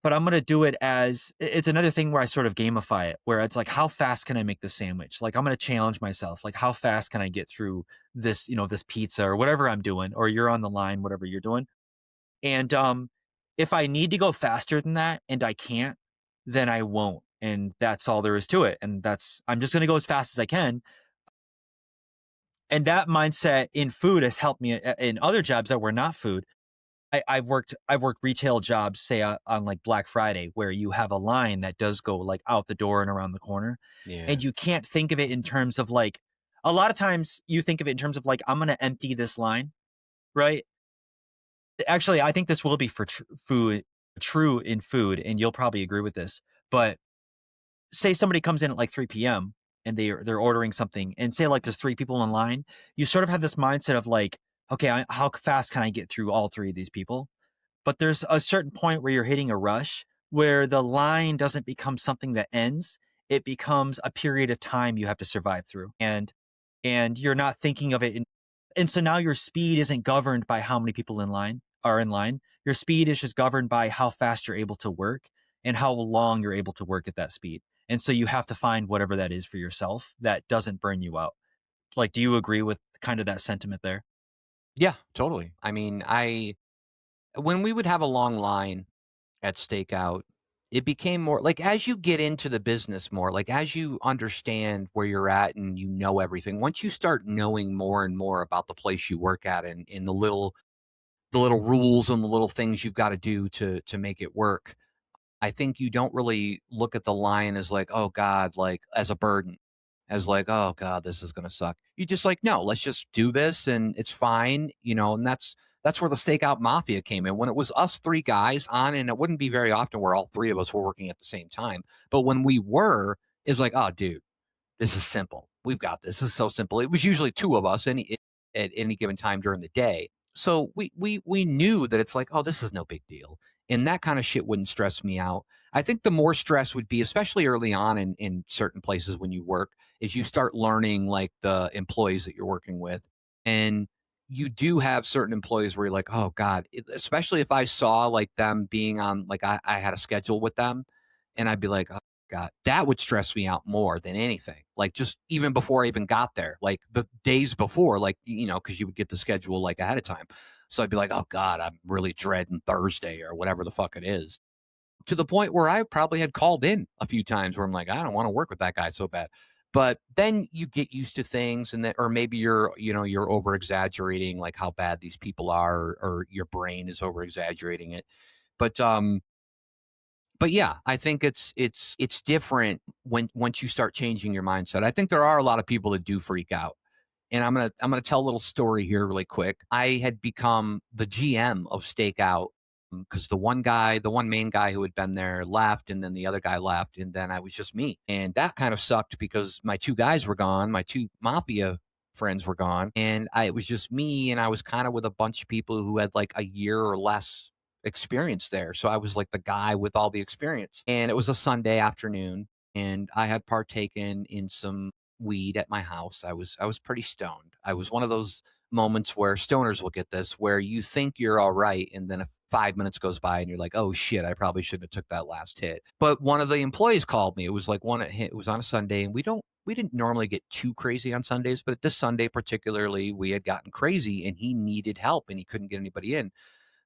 but I'm going to do it as it's another thing where I sort of gamify it, where it's like, how fast can I make the sandwich? Like, I'm going to challenge myself. Like, how fast can I get through this, this pizza or whatever I'm doing, or you're on the line, whatever you're doing. And if I need to go faster than that and I can't, then I won't. And that's all there is to it. And I'm just going to go as fast as I can. And that mindset in food has helped me in other jobs that were not food. I've worked retail jobs, say on like Black Friday, where you have a line that does go like out the door and around the corner, yeah, and you can't think of it in terms of like. A lot of times you think of it in terms of like I'm going to empty this line, right? Actually, I think this will be for food, true in food, and you'll probably agree with this. But say somebody comes in at like 3 p.m. and they're ordering something, and say like there's three people in line, you sort of have this mindset of like, okay, how fast can I get through all three of these people? But there's a certain point where you're hitting a rush where the line doesn't become something that ends. It becomes a period of time you have to survive through. And you're not thinking of it and so now your speed isn't governed by how many people in line are in line. Your speed is just governed by how fast you're able to work and how long you're able to work at that speed. And so you have to find whatever that is for yourself that doesn't burn you out. Like, do you agree with kind of that sentiment there? yeah. Totally. I mean, I when we would have a long line at stakeout, it became more like as you get into the business more, like as you understand where you're at and you know everything, once you start knowing more and more about the place you work at and in the little rules and the little things you've got to do to make it work, I think you don't really look at the line as like, oh God, like as a burden. as like, oh God, this is gonna suck. You just like, no, let's just do this and it's fine, and that's where the stakeout mafia came in. When it was us three guys on, and it wouldn't be very often where all three of us were working at the same time. But when we were, it's like, oh dude, this is simple. We've got this. This is so simple. It was usually two of us at any given time during the day. So we knew that it's like, oh, this is no big deal. And that kind of shit wouldn't stress me out. I think the more stress would be, especially early on in certain places when you work, is you start learning like the employees that you're working with. And you do have certain employees where you're like, oh God, especially if I saw like them being on, like I had a schedule with them and I'd be like, God, that would stress me out more than anything. Like just even before I even got there, like the days before, like, because you would get the schedule like ahead of time. So I'd be like, oh God, I'm really dreading Thursday or whatever the fuck it is. To the point where I probably had called in a few times where I'm like, I don't want to work with that guy so bad. But then you get used to things and then, or maybe you're over exaggerating like how bad these people are, or your brain is over exaggerating it. But but yeah, I think it's different when once you start changing your mindset. I think there are a lot of people that do freak out. And I'm gonna tell a little story here really quick. I had become the GM of Stakeout because the one main guy who had been there left, and then the other guy left, and then I was just me. And that kind of sucked because my two guys were gone, my two mafia friends were gone, and it was just me, and I was kind of with a bunch of people who had like a year or less experience there. So I was like the guy with all the experience. And it was a Sunday afternoon, and I had partaken in some weed at my house. I was pretty stoned. I was one of those moments where stoners will get this, where you think you're all right, and then if 5 minutes goes by and you're like, oh shit, I probably shouldn't have took that last hit. But one of the employees called me. It was like it was on a Sunday, and we didn't normally get too crazy on Sundays, but this Sunday particularly, we had gotten crazy, and he needed help, and he couldn't get anybody in.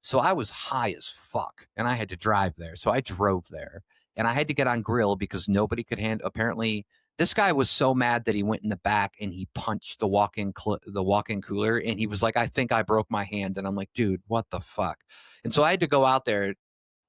So I was high as fuck and I had to drive there. So I drove there and I had to get on grill because nobody could hand apparently this guy was so mad that he went in the back and he punched the walk-in cooler, and he was like, I think I broke my hand. And I'm like, dude, what the fuck? And so I had to go out there.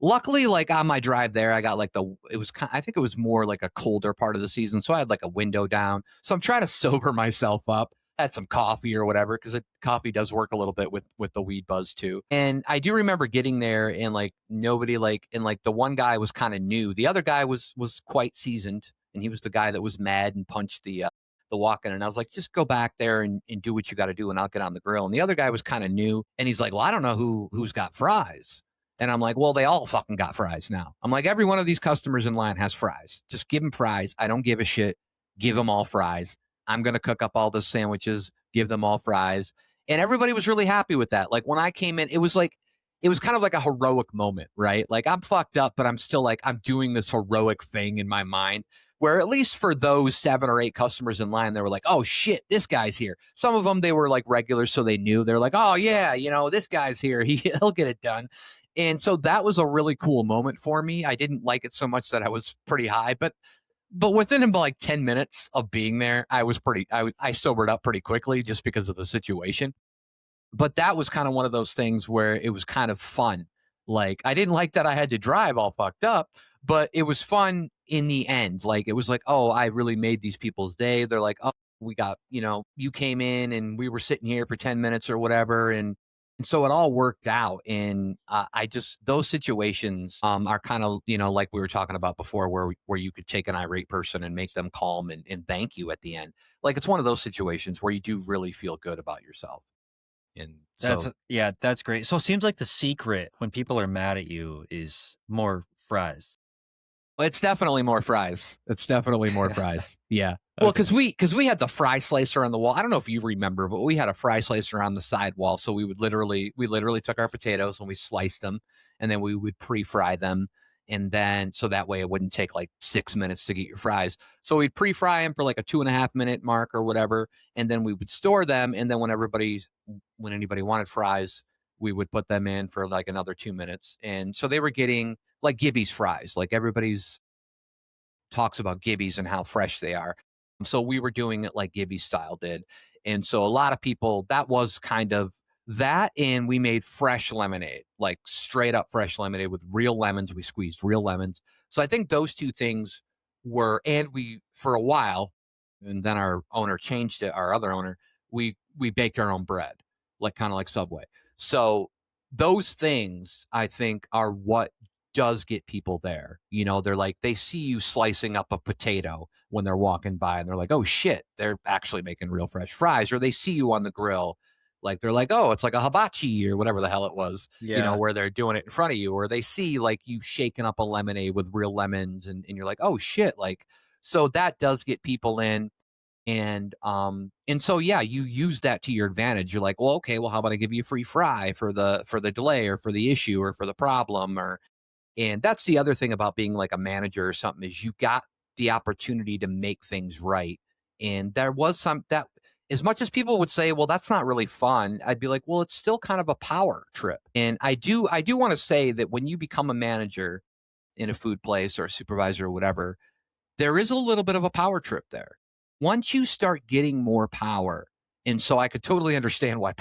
Luckily, like on my drive there, I got like I think it was more like a colder part of the season. So I had like a window down. So I'm trying to sober myself up. Had some coffee or whatever, because coffee does work a little bit with the weed buzz too. And I do remember getting there and like nobody and like the one guy was kind of new. The other guy was quite seasoned, and he was the guy that was mad and punched the walk in. And I was like, just go back there and do what you got to do, and I'll get on the grill. And the other guy was kind of new, and he's like, well, I don't know who's got fries. And I'm like, well, they all fucking got fries now. I'm like, every one of these customers in line has fries. Just give them fries. I don't give a shit. Give them all fries. I'm going to cook up all the sandwiches, give them all fries. And everybody was really happy with that. Like when I came in, it was kind of like a heroic moment, right? Like I'm fucked up, but I'm still like, I'm doing this heroic thing in my mind. Where at least for those 7 or 8 customers in line, they were like, oh shit, this guy's here. Some of them, they were like regulars, so they knew. They're like, oh yeah, this guy's here. He'll get it done. And so that was a really cool moment for me. I didn't like it so much that I was pretty high, but within about like 10 minutes of being there, I sobered up pretty quickly just because of the situation. But that was kind of one of those things where it was kind of fun. Like I didn't like that I had to drive all fucked up, but it was fun in the end. Like it was like, oh, I really made these people's day. They're like, oh, we got, you came in and we were sitting here for 10 minutes or whatever. And so it all worked out. And I just, those situations are kind of, like we were talking about before, where you could take an irate person and make them calm and thank you at the end. Like it's one of those situations where you do really feel good about yourself. And so Yeah, that's great. So it seems like the secret when people are mad at you is more fries. it's definitely more fries. It's definitely more fries. Yeah. Well, Okay. because we had the fry slicer on the wall. I don't know if you remember, but we had a fry slicer on the side wall. So we literally took our potatoes and we sliced them, and then we would pre-fry them, and then so that way it wouldn't take like 6 minutes to get your fries. So we'd pre-fry them for like a 2.5 minute mark or whatever, and then we would store them, and then when anybody wanted fries, we would put them in for like another 2 minutes, and so they were getting like Gibby's fries. Like everybody's talks about Gibby's and how fresh they are. So we were doing it like Gibby style did. And so a lot of people, that was kind of that. And we made fresh lemonade, like straight up fresh lemonade with real lemons. We squeezed real lemons. So I think those two things for a while, and then our owner changed it, our other owner, we baked our own bread, like kind of like Subway. So those things I think are what does get people there. You know, they're like they see you slicing up a potato when they're walking by and they're like, "Oh shit, they're actually making real fresh fries." Or they see you on the grill, like they're like, "Oh, it's like a hibachi or whatever the hell it was." You know, Yeah. where they're doing it in front of you, or they see like you shaking up a lemonade with real lemons and you're like, "Oh shit." Like so that does get people in. And so yeah, you use that to your advantage. You're like, well, okay, well, how about I give you a free fry for the delay or for the issue or for the problem or and that's the other thing about being like a manager or something is you got the opportunity to make things right. And there was some that as much as people would say, well, that's not really fun, I'd be like, well, it's still kind of a power trip. And I do want to say that when you become a manager in a food place or a supervisor or whatever, there is a little bit of a power trip there. Once you start getting more power, and so I could totally understand why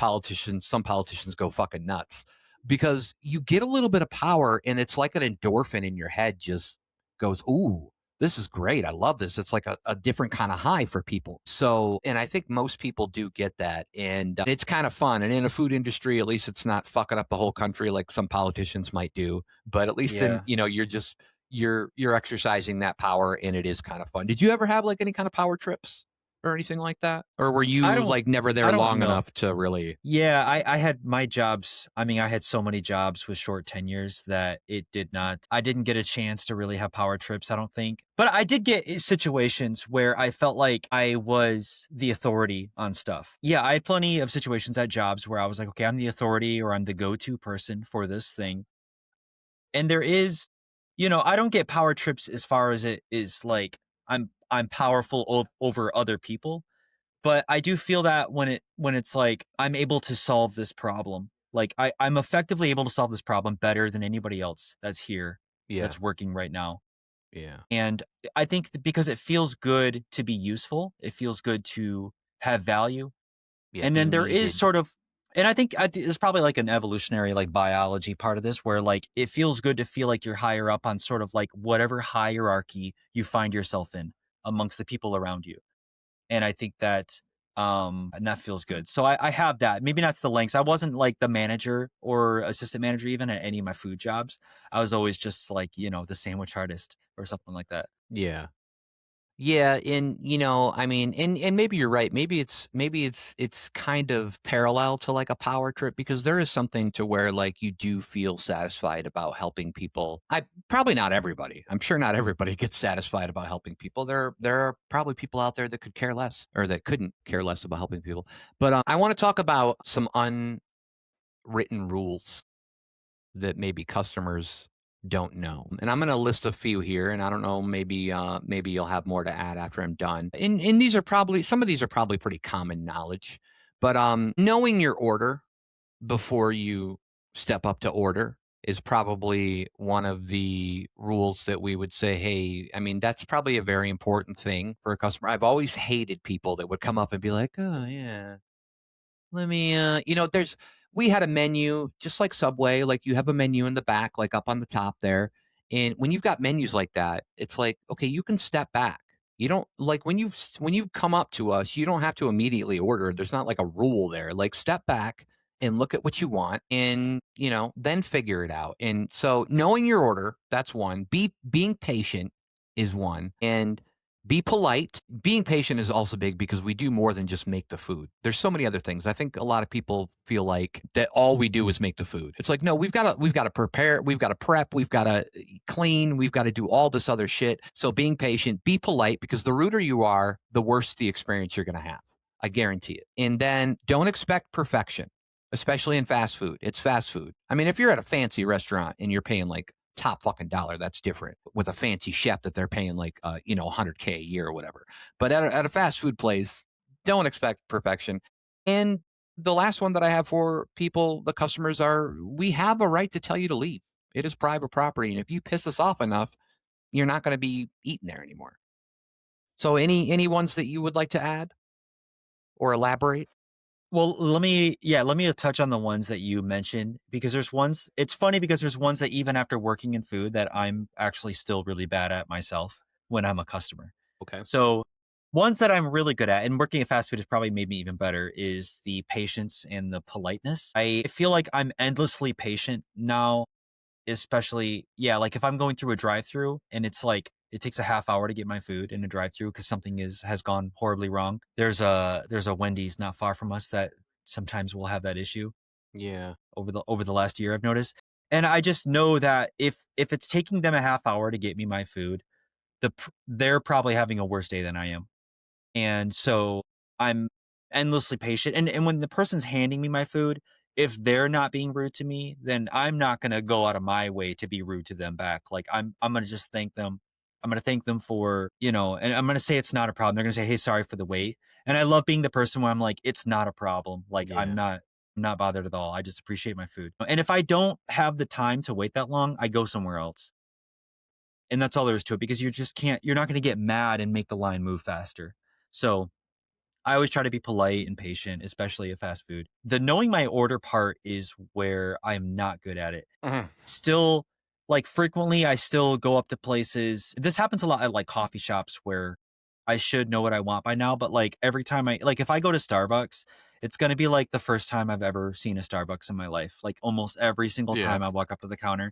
some politicians go fucking nuts because you get a little bit of power and it's like an endorphin in your head just goes, ooh, this is great. I love this. It's like a different kind of high for people. So, and I think most people do get that. And it's kind of fun. And in a food industry, at least it's not fucking up the whole country like some politicians might do. But at least then, Yeah. you know, you're exercising that power and it is kind of fun. Did you ever have like any kind of power trips or anything like that? Or were I you don't like never I there don't long know. enough to really Yeah, I had my jobs. I mean, I had so many jobs with short tenures that it did not, I didn't get a chance to really have power trips, I don't think. But I did get situations where I felt like I was the authority on stuff. Yeah, I had plenty of situations at jobs where I was like, okay, I'm the authority or I'm the go to person for this thing. And there is, I don't get power trips as far as it is like I'm powerful over other people, but I do feel that when it's like I'm able to solve this problem, like I'm effectively able to solve this problem better than anybody else that's here, Yeah. that's working right now. Yeah. And I think that because it feels good to be useful, it feels good to have value. Yeah, And be then there is needed. sort of, and I think there's probably like an evolutionary like biology part of this where like it feels good to feel like you're higher up on sort of like whatever hierarchy you find yourself in amongst the people around you. And I think that and that feels good. So I have that. Maybe not to the lengths. I wasn't like the manager or assistant manager even at any of my food jobs. I was always just like, the sandwich artist or something like that. Yeah. Yeah, and you know, I mean, and maybe you're right. Maybe it's kind of parallel to like a power trip because there is something to where like you do feel satisfied about helping people. I probably not everybody. I'm sure not everybody gets satisfied about helping people. There are probably people out there that could care less or that couldn't care less about helping people. But I want to talk about some unwritten rules that maybe customers don't know. And I'm going to list a few here, and I don't know, maybe you'll have more to add after I'm done. And these are probably some of these are probably pretty common knowledge, but knowing your order before you step up to order is probably one of the rules that we would say, hey, I mean, that's probably a very important thing for a customer. I've always hated people that would come up and be like, oh, yeah, let me, there's, we had a menu just like Subway, like you have a menu in the back, like up on the top there. And when you've got menus like that, it's like, okay, you can step back. You don't like when you come up to us, you don't have to immediately order. There's not like a rule there. Like step back and look at what you want and, then figure it out. And so knowing your order, that's one. Being patient is one. And be polite. Being patient is also big because we do more than just make the food. There's so many other things. I think a lot of people feel like that all we do is make the food. It's like, no, we've got to prepare, we've got to prep, we've got to clean, we've got to do all this other shit. So being patient, be polite because the ruder you are, the worse the experience you're going to have. I guarantee it. And then don't expect perfection, especially in fast food. It's fast food. I mean, if you're at a fancy restaurant and you're paying like top fucking dollar, that's different with a fancy chef that they're paying like 100K a year or whatever. But at a fast food place, don't expect perfection. And the last one that I have for people, the customers are, we have a right to tell you to leave. It is private property, and if you piss us off enough, you're not going to be eating there anymore. So any ones that you would like to add or elaborate? Well, let me touch on the ones that you mentioned because there's ones, it's funny because there's ones that even after working in food that I'm actually still really bad at myself when I'm a customer. Okay. So Ones that I'm really good at, and working at fast food has probably made me even better, is the patience and the politeness. I feel like I'm endlessly patient now, especially, yeah, like if I'm going through a drive-through and it's like it takes a half hour to get my food in a drive-through because something has gone horribly wrong. There's a Wendy's not far from us that sometimes will have that issue Yeah. over the last year I've noticed. And I just know that if it's taking them a half hour to get me my food, they're probably having a worse day than I am. And so I'm endlessly patient. And when the person's handing me my food, if they're not being rude to me, then I'm not gonna go out of my way to be rude to them back. Like I'm gonna just thank them. I'm gonna thank them for, and I'm gonna say it's not a problem. They're gonna say, "Hey, sorry for the wait." And I love being the person where I'm like, "It's not a problem. Like Yeah. I'm not bothered at all. I just appreciate my food." And if I don't have the time to wait that long, I go somewhere else. And that's all there is to it because you're not gonna get mad and make the line move faster. So I always try to be polite and patient, especially at fast food. The knowing my order part is where I'm not good at it. Mhm. Still, like frequently, I still go up to places. This happens a lot at like coffee shops where I should know what I want by now. But like every time if I go to Starbucks, it's going to be like the first time I've ever seen a Starbucks in my life. Like almost every single Yeah. time I walk up to the counter.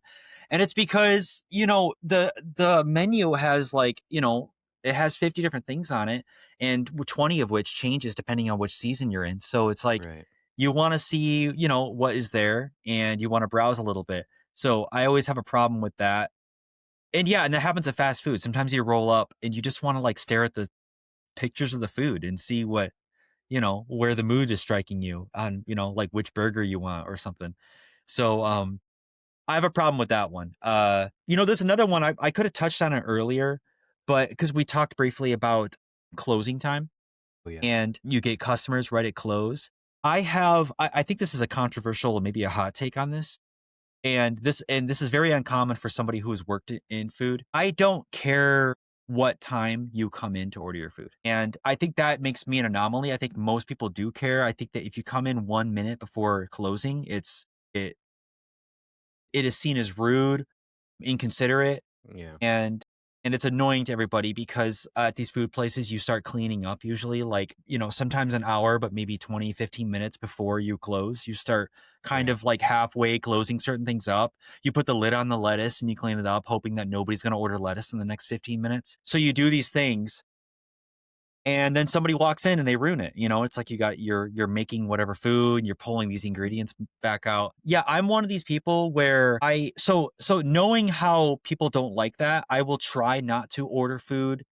And it's because, the menu has it has 50 different things on it and 20 of which changes depending on which season you're in. So it's like Right. you want to see, what is there and you want to browse a little bit. So I always have a problem with that. And yeah, and that happens at fast food. Sometimes you roll up and you just want to like stare at the pictures of the food and see where the mood is striking you on, like which burger you want or something. So I have a problem with that one. There's another one I could have touched on it earlier, but because we talked briefly about closing time Oh, yeah. and you get customers right at close. I think this is a controversial, maybe a hot take on this. And this is very uncommon for somebody who has worked in food. I don't care what time you come in to order your food. And I think that makes me an anomaly. I think most people do care. I think that if you come in 1 minute before closing, it it is seen as rude, inconsiderate, Yeah. and it's annoying to everybody because at these food places you start cleaning up usually like sometimes an hour but maybe 20, 15 minutes before you close. You start kind Right. of like halfway closing certain things up. You put the lid on the lettuce and you clean it up hoping that nobody's going to order lettuce in the next 15 minutes. So you do these things and then somebody walks in and they ruin it. It's like you're making whatever food and you're pulling these ingredients back out. Yeah, I'm one of these people where so knowing how people don't like that, I will try not to order food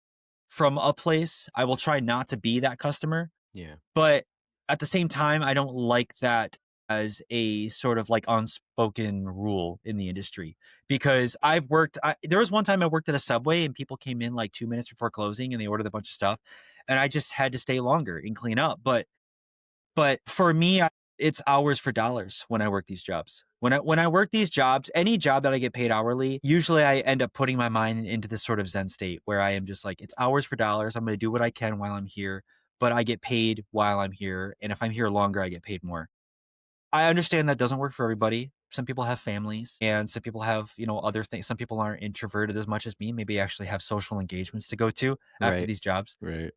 from a place. I will try not to be that customer. Yeah. But at the same time, I don't like that as a sort of like unspoken rule in the industry because there was one time I worked at a Subway and people came in like 2 minutes before closing and they ordered a bunch of stuff and I just had to stay longer and clean up. But for me, it's hours for dollars when I work these jobs. When I work these jobs, any job that I get paid hourly, usually I end up putting my mind into this sort of Zen state where I am just like, it's hours for dollars. I'm going to do what I can while I'm here, but I get paid while I'm here. And if I'm here longer, I get paid more. I understand that doesn't work for everybody. Some people have families and some people have, other things. Some people aren't introverted as much as me, maybe actually have social engagements to go to after Right. these jobs. Right.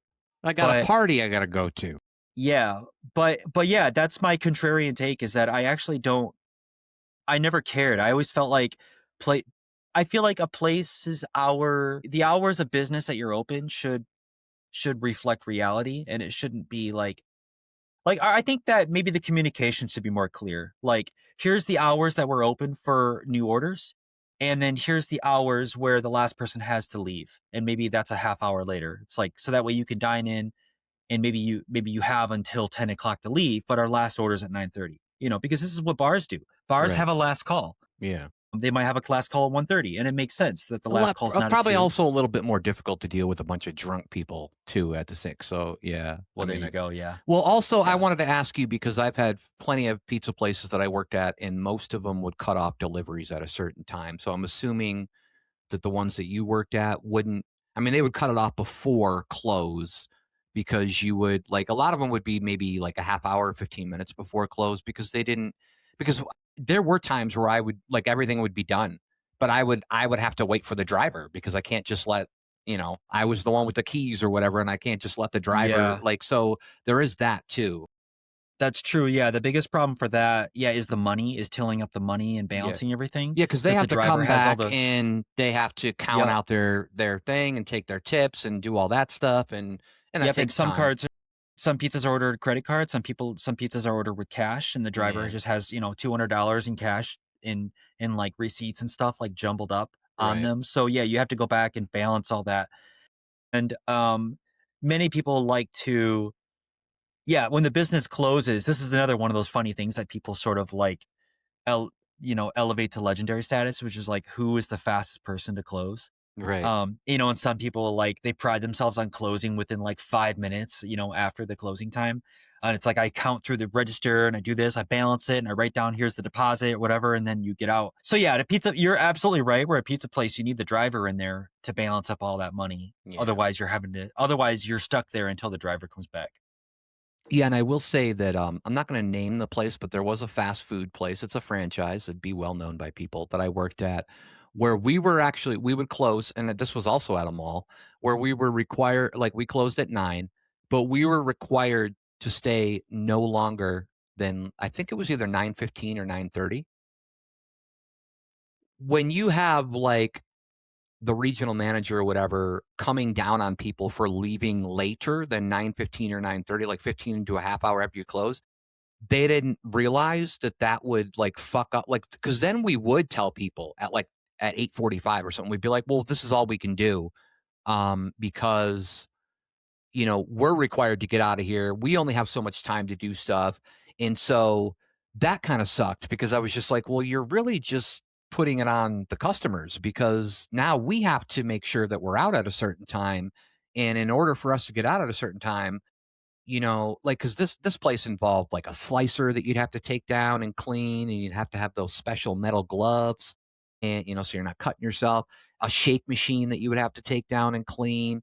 I got a But party I gotta go to. yeah, but yeah, that's my contrarian take is that I never cared. I always felt like play I feel like a place's the hours of business that you're open should reflect reality and it shouldn't be like I think that maybe the communication should be more clear. Like here's the hours that we're open for new orders and then here's the hours where the last person has to leave and maybe that's a half hour later. It's like so that way you can dine in and maybe you have until 10 o'clock to leave, but our last order is at 9:30. Because this is what bars do. Bars Right. have a last call. Yeah. They might have a last call at 1:30, and it makes sense that the A last lot call is not at probably 2. also a little bit more difficult to deal with a bunch of drunk people too at the sink. So, yeah. I Well, there mean, you go. Yeah, well, also, I yeah. wanted to ask you because I've had plenty of pizza places that I worked at, and most of them would cut off deliveries at a certain time. So I'm assuming that the ones that you worked at wouldn't. I mean, they would cut it off before close because you would like a lot of them would be maybe like a half hour, 15 minutes before close because they didn't because there were times where I would like everything would be done, but I would have to wait for the driver because I can't just let I was the one with the keys or whatever, and I can't just let the driver, Yeah. like, so there is that too. That's true, yeah, the biggest problem for that, yeah, is the money, is tilling up the money and Yeah. balancing everything Yeah, because they because the have to driver come has all back the and they have to count Yep, out their thing and take their tips and do all that stuff, and that yep, and takes time. some pizzas are ordered credit card, some pizzas are ordered with cash, and the driver Yeah, just has, $200 in cash in, like, receipts and stuff, like, jumbled up on right, them, so, yeah, you have to go back and balance all that, and, many people like to yeah, when the business closes, this is another one of those funny things that people sort of, like, el elevate to legendary status, which is, like, who is the fastest person to close? right. And some people, like, they pride themselves on closing within, like, 5 minutes, after the closing time. And it's like, I count through the register and I do this, I balance it and I write down, here's the deposit, whatever, and then you get out. So yeah, at a pizza, you're absolutely right. Where a pizza place, you need the driver in there to balance up all that money. Yeah. Otherwise you're stuck there until the driver comes back. Yeah, and I will say that, I'm not gonna name the place, but there was a fast food place, it's a franchise, it'd be well known by people that I worked at, where we would close, and this was also at a mall, where we were required, like, we closed at 9, but we were required to stay no longer than, I think it was either 9:15 or 9:30. When you have, like, the regional manager or whatever coming down on people for leaving later than 9:15 or 9:30, like 15 to a half hour after you close, they didn't realize that that would, like, fuck up, like, because then we would tell people at 8:45 or something, we'd be like, "Well, this is all we can do, because, we're required to get out of here. We only have so much time to do stuff." And so that kind of sucked because I was just like, well, you're really just putting it on the customers because now we have to make sure that we're out at a certain time. And in order for us to get out at a certain time, like, because this place involved like a slicer that you'd have to take down and clean, and you'd have to have those special metal gloves, and so you're not cutting yourself. A shake machine that you would have to take down and clean,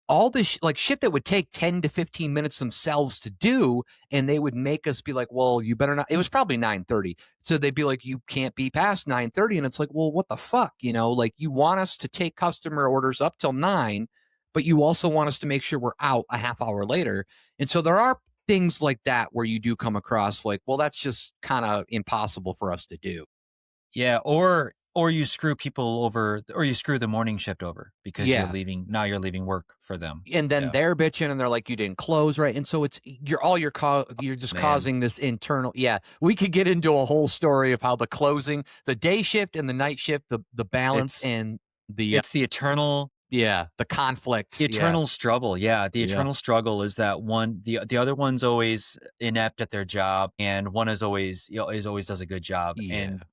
all this like shit that would take 10 to 15 minutes themselves to do, and they would make us be like, well, you better not. It was probably 9:30, so they'd be like, you can't be past 9:30, and it's like, well, what the fuck, like, you want us to take customer orders up till 9, but you also want us to make sure we're out a half hour later. And so there are things like that where you do come across like, well, that's just kind of impossible for us to do. Yeah, or you screw people over, or you screw the morning shift over because Yeah. you're leaving work for them. And then Yeah. they're bitching and they're like, you didn't close right. And so you're just Man, causing this internal. Yeah, we could get into a whole story of how the day shift and the night shift, the balance it's and the it's the the conflict. Yeah. eternal struggle. Yeah, the Yeah. eternal struggle is that the other one's always inept at their job, and one is always, is always does a good job. Yeah. And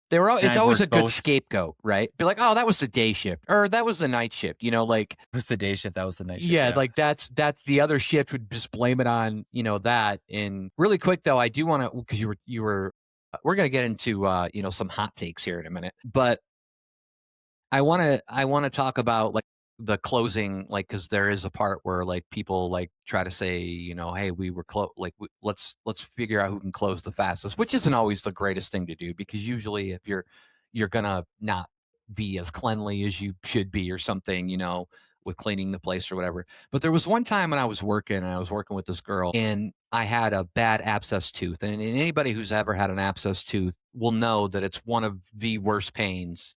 It's I've always worked a good both. scapegoat, right? Be like, oh, that was the day shift or that was the night shift, like, It was the day shift, that was the night shift. yeah, Yeah. like that's the other shift would just blame it on, that. And really quick though, I do want to, because you were we're gonna get into some hot takes here in a minute, but I wanna talk about like the closing, like, because there is a part where like people like try to say, hey, we were like, let's figure out who can close the fastest, which isn't always the greatest thing to do because usually if you're gonna not be as cleanly as you should be or something, with cleaning the place or whatever. But there was one time when I was working with this girl, and I had a bad abscess tooth. And anybody who's ever had an abscess tooth will know that it's one of the worst pains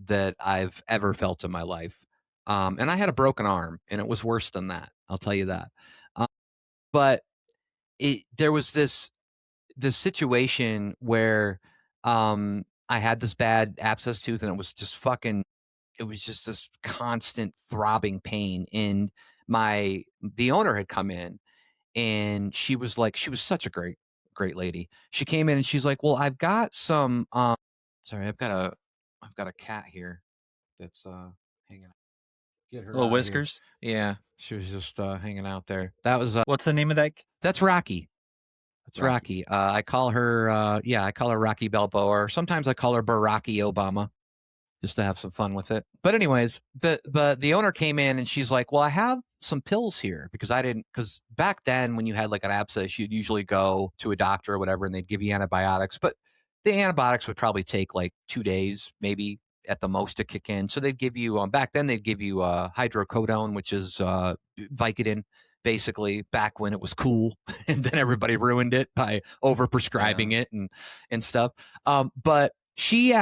that I've ever felt in my life. And I had a broken arm, and it was worse than that. I'll tell you that. Uh, but there was this situation where I had this bad abscess tooth, and it was just fucking. It was just this constant throbbing pain, and the owner had come in, and she was such a great lady. She came in and she's like, well, I've got some. Sorry, I've got a cat here that's hanging out. Get her Little out of here. whiskers. Yeah, she was just hanging out there. That was What's the name of that? that's Rocky. That's Rocky. Rocky. I call her I call her Rocky Balboa, or sometimes I call her Baraki Obama just to have some fun with it. But anyways, the owner came in and she's like, "Well, I have some pills here because I didn't because back then when you had like an abscess, you'd usually go to a doctor or whatever, and they'd give you antibiotics, but the antibiotics would probably take like 2 days, maybe at the most to kick in. So they'd give you back then they'd give you hydrocodone, which is Vicodin, basically back when it was cool, and then everybody ruined it by Yeah. overprescribing it and stuff. But she's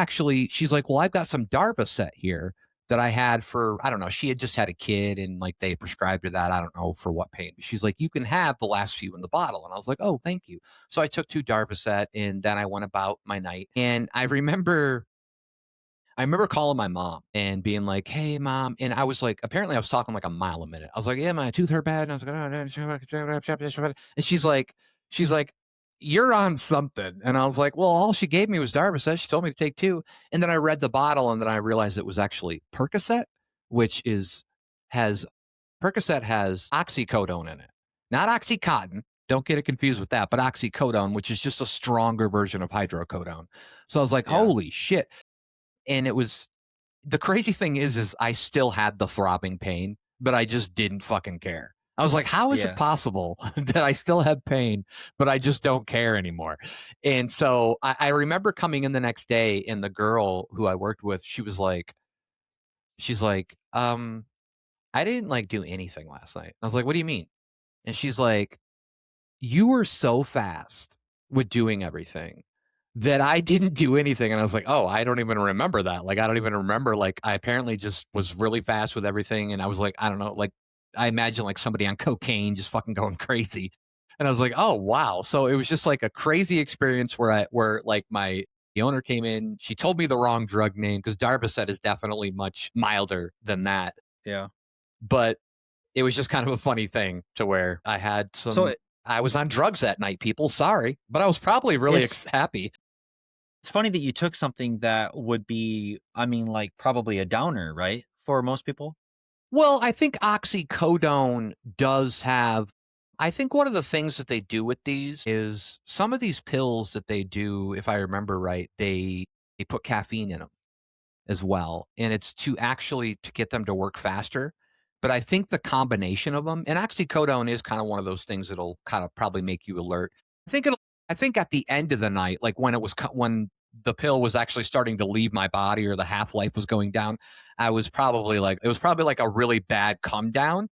like, well, I've got some Darvocet here that I had for, I don't know, she had just had a kid and like they prescribed her that. I don't know for what pain. She's like, you can have the last few in the bottle. And I was like, oh, thank you. So I took 2 Darvocet and then I went about my night. And I remember calling my mom and being like, "Hey, mom," and I was like, apparently I was talking like a mile a minute. I was like, "Yeah, my tooth hurt bad," and I was like, "Oh," and she's like, "You're on something," and I was like, "Well, all she gave me was Darvocet. She told me to take 2," and then I read the bottle, and then I realized it was actually Percocet, which is has Percocet has oxycodone in it, not oxycontin. Don't get it confused with that, but oxycodone, which is just a stronger version of hydrocodone. So I was like, Yeah. "Holy shit!" And it was the crazy thing is I still had the throbbing pain, but I just didn't fucking care. I was like, how is it Yeah. possible that I still have pain, but I just don't care anymore? And so I remember coming in the next day and the girl who I worked with, she's like, I didn't like do anything last night. I was like, what do you mean? And she's like, you were so fast with doing everything that I didn't do anything. And I was like, oh, I don't even remember that. Like, I don't even remember. Like, I apparently just was really fast with everything. And I was like, I don't know. Like, I imagine like somebody on cocaine just fucking going crazy. And I was like, oh, wow. So it was just like a crazy experience where like the owner came in. She told me the wrong drug name because Darvocet is definitely much milder than that. Yeah. But it was just kind of a funny thing to where So it, I was on drugs that night, people. Sorry, but I was probably really it's happy. it's funny that you took something that would be, I mean, like probably a downer, right? For most people. Well, I think oxycodone does have. I think one of the things that they do with these is some of these pills that they do, if I remember right, they put caffeine in them as well, and it's to actually to get them to work faster. But I think the combination of them and oxycodone is kind of one of those things that'll kind of probably make you alert. I think it'll. I think at the end of the night, like when the pill was actually starting to leave my body or the half life was going down, I was probably like it was probably like a really bad come down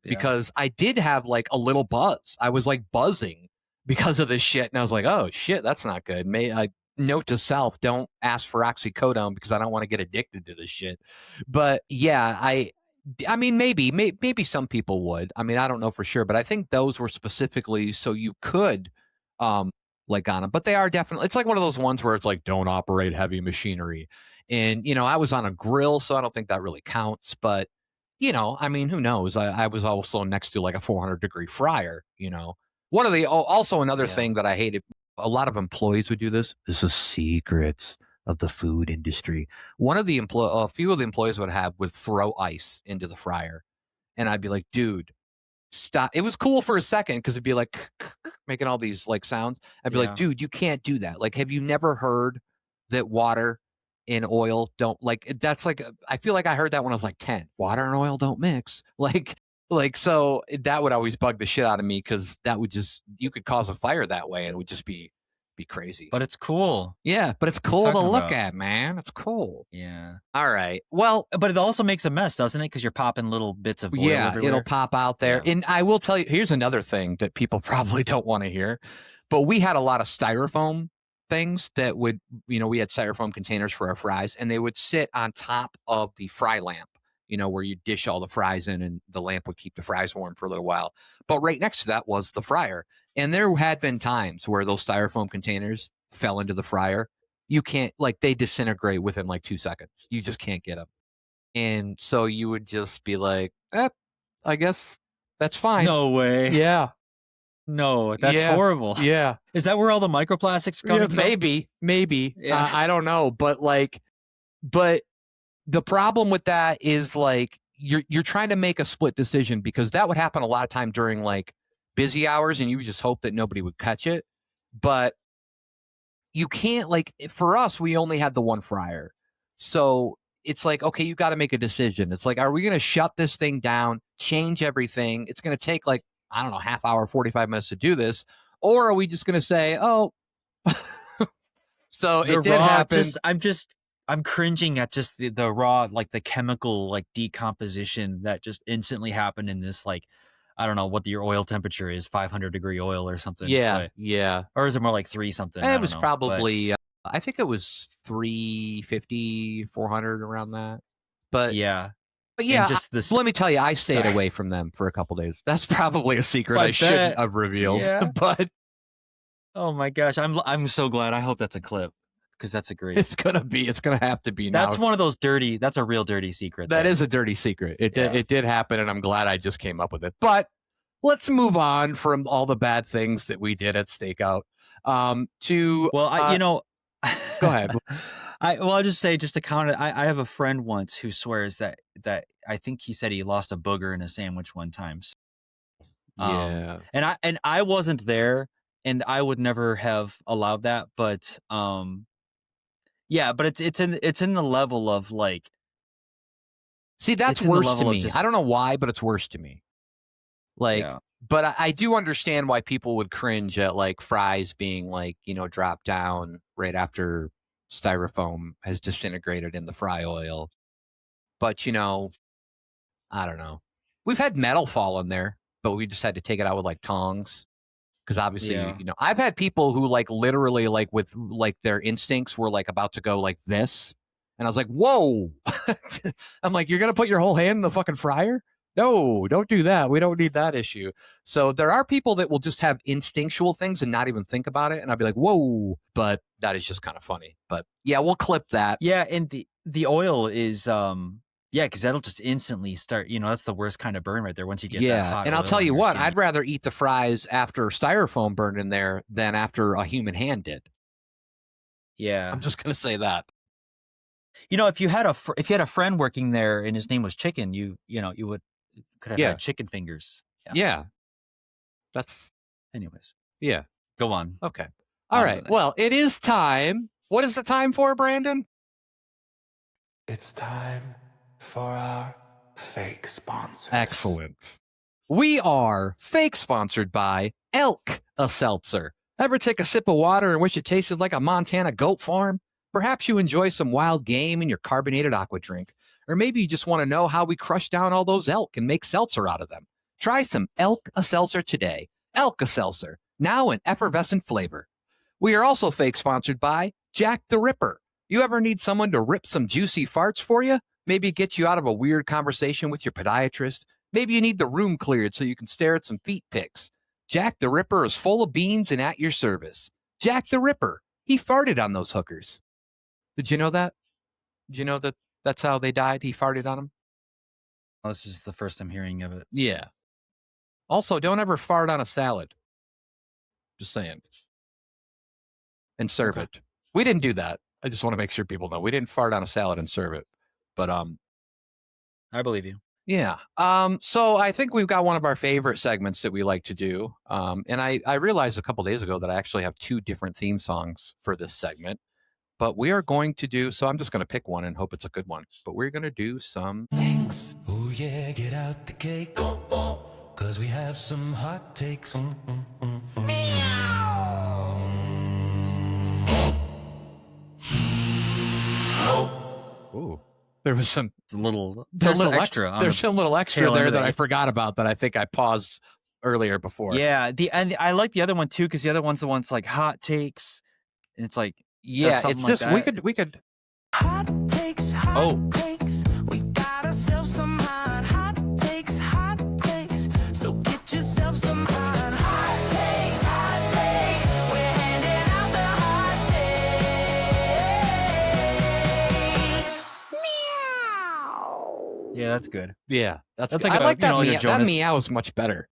Yeah. because I did have like a little buzz. I was like buzzing because of this shit, and I was like, "Oh shit, that's not good." May I note to self: don't ask for oxycodone because I don't want to get addicted to this shit. But yeah, I mean, maybe some people would. I mean, I don't know for sure, but I think those were specifically so you could, um, like on them. But they are definitely. It's like one of those ones where it's like, don't operate heavy machinery, and I was on a grill, so I don't think that really counts. But I mean, who knows? I was also next to like a 400-degree fryer. One of the also another Yeah. thing that I hated. A lot of employees would do this. This is secrets of the food industry. A few of the employees would throw ice into the fryer, and I'd be like, dude, stop. It was cool for a second because it'd be like making all these like sounds. I'd be like, Yeah. dude, you can't do that. Like, have you never heard that water and oil don't like that's like I feel like I heard that when I was like 10. Water and oil don't mix. Like so that would always bug the shit out of me because that would just you could cause a fire that way and it would just be crazy. But it's cool. Yeah, but it's What are you cool to talking look about? at, man. It's cool. Yeah. All right. Well, But it also makes a mess, doesn't it? Because you're popping little bits of oil yeah, it'll everywhere. pop out there. Yeah. And I will tell you, here's another thing that people probably don't want to hear. But we had a lot of styrofoam things that we had styrofoam containers for our fries, and they would sit on top of the fry lamp, where you dish all the fries in, and the lamp would keep the fries warm for a little while. But right next to that was the fryer. And there had been times where those styrofoam containers fell into the fryer. You can't, like, they disintegrate within like 2 seconds. You just can't get them. And so you would just be like, I guess that's fine. No way. Yeah. No, that's Yeah. horrible. Yeah. Is that where all the microplastics are Yeah, coming from? maybe. Yeah. I don't know, but the problem with that is like you're trying to make a split decision because that would happen a lot of time during like busy hours, and you would just hope that nobody would catch it. But you can't like for us, we only had the one fryer, so it's like okay, you got to make a decision. It's like, are we going to shut this thing down, change everything? It's going to take like I don't know, half hour, 45 minutes to do this, or are we just going to say, oh, so it You're did raw. happen. I'm just I'm cringing at just the raw, like the chemical like decomposition that just instantly happened in this, like, I don't know what your oil temperature is, 500-degree oil or something, Yeah, but yeah. or is it more like 3 something? I It don't was know. But probably, I think it was 350, 400 around that. But yeah. And yeah, just the let me tell you, I stayed st- away from them for a couple days. That's probably a secret I I shouldn't bet. have revealed, Yeah. but Oh my gosh. I'm so glad. I hope that's a clip because that's a great. it's gonna have to be That's now. one of those dirty. That's a real dirty secret That there. is a dirty secret. Yeah. It did happen, and I'm glad I just came up with it. But let's move on from all the bad things that we did at Stakeout. To Well, go ahead. I'll just say, just to counter, I have a friend once who swears that I think he said he lost a booger in a sandwich one time. Yeah. And I wasn't there, and I would never have allowed that, but yeah, but it's in the level of like See, that's it's in the worse to level of me. I just don't know why, but it's worse to me. Like, yeah. but I do understand why people would cringe at like fries being like, dropped down right after styrofoam has disintegrated in the fry oil. But, I don't know. We've had metal fall in there, but we just had to take it out with like tongs. Because obviously, Yeah. I've had people who like literally like with like their instincts were like about to go like this. And I was like, whoa. I'm like, you're going to put your whole hand in the fucking fryer? No, don't do that. We don't need that issue. So there are people that will just have instinctual things and not even think about it. And I'd be like, whoa. But that is just kind of funny. But yeah, we'll clip that. Yeah, and the oil is yeah, because that'll just instantly start, that's the worst kind of burn right there once you get that Yeah. hot And I'll oil tell on you your what, skin. I'd rather eat the fries after styrofoam burned in there than after a human hand did. I'm Yeah. just going to say that. If you had if you had a friend working there and his name was Chicken, you could have Yeah. had chicken fingers. Yeah. Yeah. That's, Anyways, yeah. go on. Okay. All On to the right. Well, next. it is time. What is the time for, Brandon? It's time for our fake sponsors. Excellent. We are fake sponsored by Elk, a seltzer. Ever take a sip of water and wish it tasted like a Montana goat farm? Perhaps you enjoy some wild game in your carbonated aqua drink. Or maybe you just want to know how we crush down all those elk and make seltzer out of them. Try some Elk, a seltzer today. Elk, a seltzer, now in effervescent flavor. We are also fake sponsored by Jack the Ripper. You ever need someone to rip some juicy farts for you? Maybe get you out of a weird conversation with your podiatrist? Maybe you need the room cleared so you can stare at some feet pics. Jack the Ripper is full of beans and at your service. Jack the Ripper, he farted on those hookers. Did you know that? Did you know that that's how they died? He farted on them? This is the first I'm hearing of it. Yeah. Also, don't ever fart on a salad. Just saying. And serve Okay. it. We didn't do that. I just want to make sure people know we didn't fart on a salad and serve it. But I believe you. yeah. So I think we've got one of our favorite segments that we like to do. And I realized a couple days ago that I actually have two different theme songs for this segment. But we are going to do, so I'm just going to pick one and hope it's a good one. But we're going to do some takes. Oh yeah, get out the cake, cause we have some hot takes. Ooh. There was some It's a little extra. on There's the some little extra tail end there of that the- I forgot about that I think I paused earlier before. Yeah, and I like the other one too because the other one's the one's like hot takes, and it's like Yeah, something it's like this. that. We could. Hot takes, Oh. takes. We got ourselves some hot takes, so get yourself some hot takes, We're handing out the hot takes. Meow. Yeah, that's good. Yeah, that's That's good. like I a, like that. like a That Jonas, meow is much better.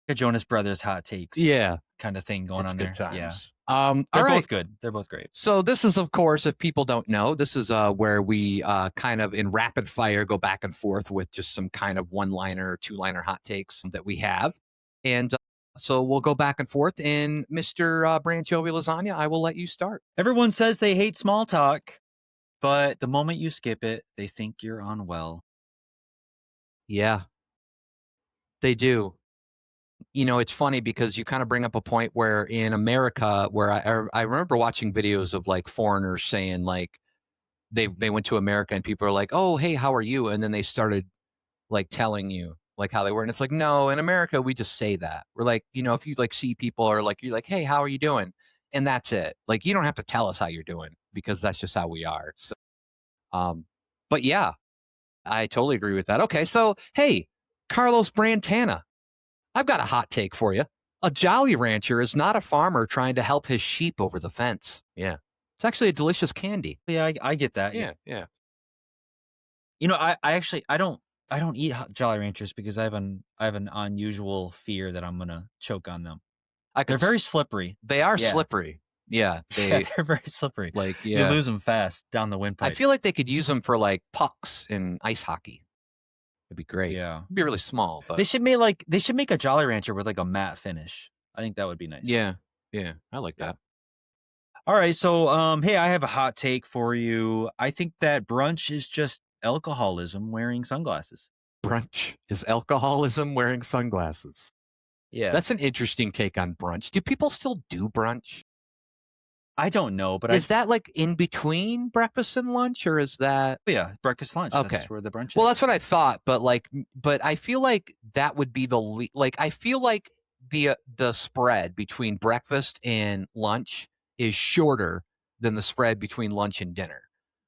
a Jonas Brothers hot takes. Yeah, kind of thing going it's on good there. times. Yeah, All they're right. both good. They're both great. So this is, of course, if people don't know, this is where we kind of in rapid fire go back and forth with just some kind of one-liner or two-liner hot takes that we have. And so we'll go back and forth. And Mr. Branciovi Lasagna, I will let you start. Everyone says they hate small talk, but the moment you skip it, they think you're unwell. Yeah, they do. It's funny because you kind of bring up a point where in America, where I remember watching videos of like foreigners saying like, they went to America and people are like, oh, hey, how are you? And then they started like telling you like how they were. And it's like, no, in America, we just say that. We're like, if you like see people or like, you're like, hey, how are you doing? And that's it. Like, you don't have to tell us how you're doing because that's just how we are. So, um, but yeah, I totally agree with that. Okay. So, hey, Carlos Brantana, I've got a hot take for you. A Jolly Rancher is not a farmer trying to help his sheep over the fence. Yeah. It's actually a delicious candy. Yeah, I get that. Yeah. I actually I don't eat Jolly Ranchers because I have an unusual fear that I'm gonna choke on them. I They're could, very slippery. they are Yeah. slippery. Yeah. Yeah, They, they're very slippery. like, You yeah. lose them fast down the I windpipe. feel like they could use them for like pucks in ice hockey. It'd be great. Yeah. It'd be really small, They but should make a Jolly Rancher with like a matte finish. I think that would be nice. yeah. Yeah. I like Yeah. that. All right, so hey, I have a hot take for you. I think that brunch is just alcoholism wearing sunglasses. Brunch is alcoholism wearing sunglasses. Yeah. That's an interesting take on brunch. Do people still do brunch? I don't know, but Is that like in between breakfast and lunch, or is that yeah, breakfast lunch. okay? That's where the brunch is. Well, that's what I thought, but but I feel like that would be like I feel like the spread between breakfast and lunch is shorter than the spread between lunch and dinner.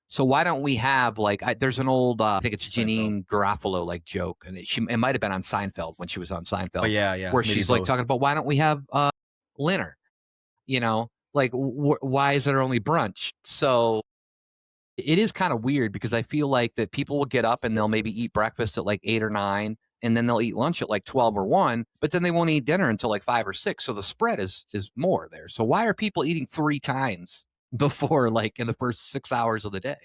So why don't we have like there's an old I think it's Seinfeld. Janine Garofalo like joke, and it might have been on Seinfeld when she was on Oh Seinfeld, yeah, where maybe she's like both. talking about why don't we have dinner? Like why is there only brunch? So it is kind of weird because I feel like that people will get up and they'll maybe eat breakfast at like 8 or 9, and then they'll eat lunch at like 12 or 1, but then they won't eat dinner until like 5 or 6. So the spread is more there. So why are people eating 3 times before like in the first 6 hours of the day?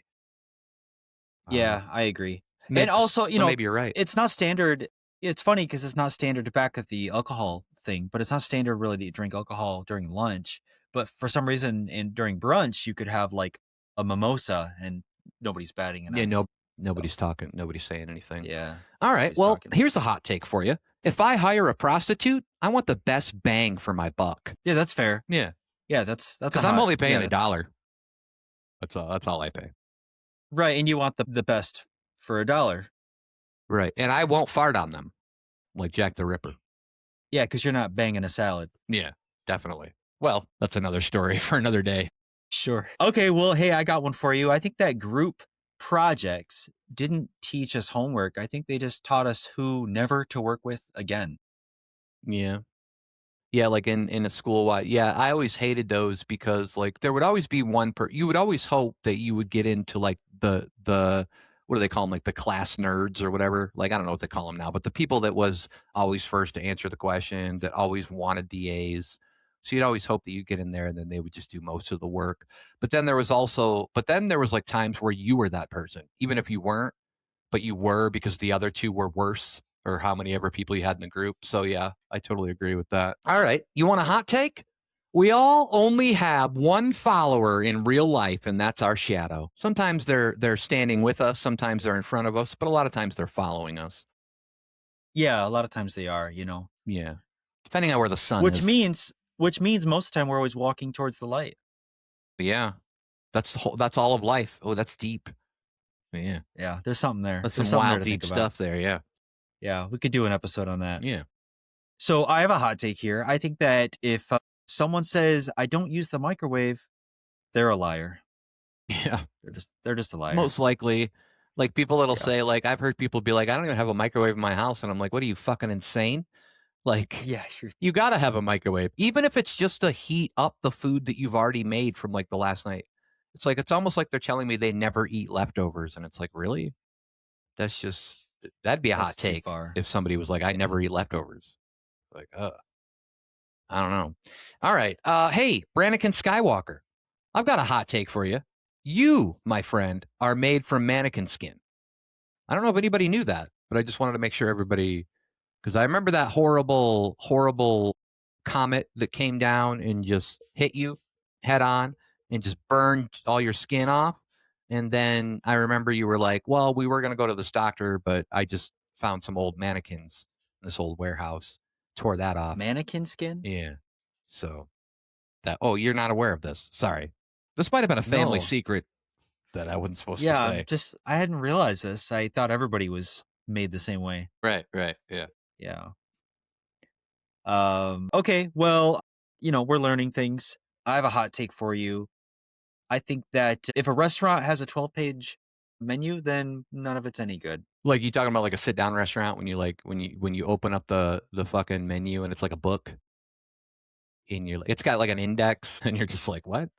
I don't know. Yeah, I agree. And Maybe, also, so maybe you're right. it's not standard. It's funny because it's not standard back at the alcohol thing, but it's not standard really to drink alcohol during lunch. But for some reason, during brunch, you could have like a mimosa and nobody's batting an Yeah, eye. no, So nobody's talking. Nobody's saying anything. yeah, All right. nobody's Well, talking. here's a hot take for you. If I hire a prostitute, I want the best bang for my buck. Yeah, that's fair. Yeah, Yeah, that's because I'm only paying yeah, $1. That's all. That's all I pay. right. And you want the best for $1. Right. And I won't fart on them like Jack the Ripper. Yeah, because you're not banging a salad. Yeah, definitely. Well, that's another story for another day. Sure. Okay, well, hey, I got one for you. I think that group projects didn't teach us homework. I think they just taught us who never to work with again. Yeah. Yeah, like in a school yeah, I always hated those because like there would always be you would always hope that you would get into like the what do they call them, like the class nerds or whatever, like I don't know what they call them now, but the people that was always first to answer the question, that always wanted the A's. So you'd always hope that you get in there and then they would just do most of the work. But then there was like times where you were that person, even if you weren't, but you were because the other two were worse, or how many ever people you had in the group. So yeah, I totally agree with that. All right. You want a hot take? We all only have one follower in real life, and that's our shadow. Sometimes they're standing with us, sometimes they're in front of us, but a lot of times they're following us. Yeah, a lot of times they are, Yeah. Depending on where the sun which is. means most of the time we're always walking towards the light. Yeah. That's all of life. Oh, that's deep. Yeah. Yeah, there's something there. That's There's some something there wild to deep think about. stuff there. Yeah. Yeah, we could do an episode on that. Yeah. So I have a hot take here. I think that if someone says I don't use the microwave, they're a liar. Yeah. They're just a liar. Most likely. Like people that'll Yeah. say, like, I've heard people be like, I don't even have a microwave in my house. And I'm like, what are you, fucking insane? Like, Yeah, sure. you got to have a microwave, even if it's just to heat up the food that you've already made from like the last night. It's like, it's almost like they're telling me they never eat leftovers. And it's like, really? That'd be a That's hot too take far. if somebody was like, I never eat leftovers. Like, I don't know. All right. Hey, Brannigan Skywalker, I've got a hot take for you. You, my friend, are made from mannequin skin. I don't know if anybody knew that, but I just wanted to make sure everybody, because I remember that horrible, horrible comet that came down and just hit you head on and just burned all your skin off. And then I remember you were like, well, we were going to go to this doctor, but I just found some old mannequins in this old warehouse, tore that off. Mannequin skin? Yeah. So you're not aware of this. Sorry. This might have been a family No. secret that I wasn't supposed to Yeah, say. I hadn't realized this. I thought everybody was made the same way. Right. Yeah. Yeah. Okay, well, we're learning things. I have a hot take for you. I think that if a restaurant has a 12-page menu, then none of it's any good. Like you talking about like a sit down restaurant when you when you open up the fucking menu and it's like a book and it's got like an index and you're just like, what?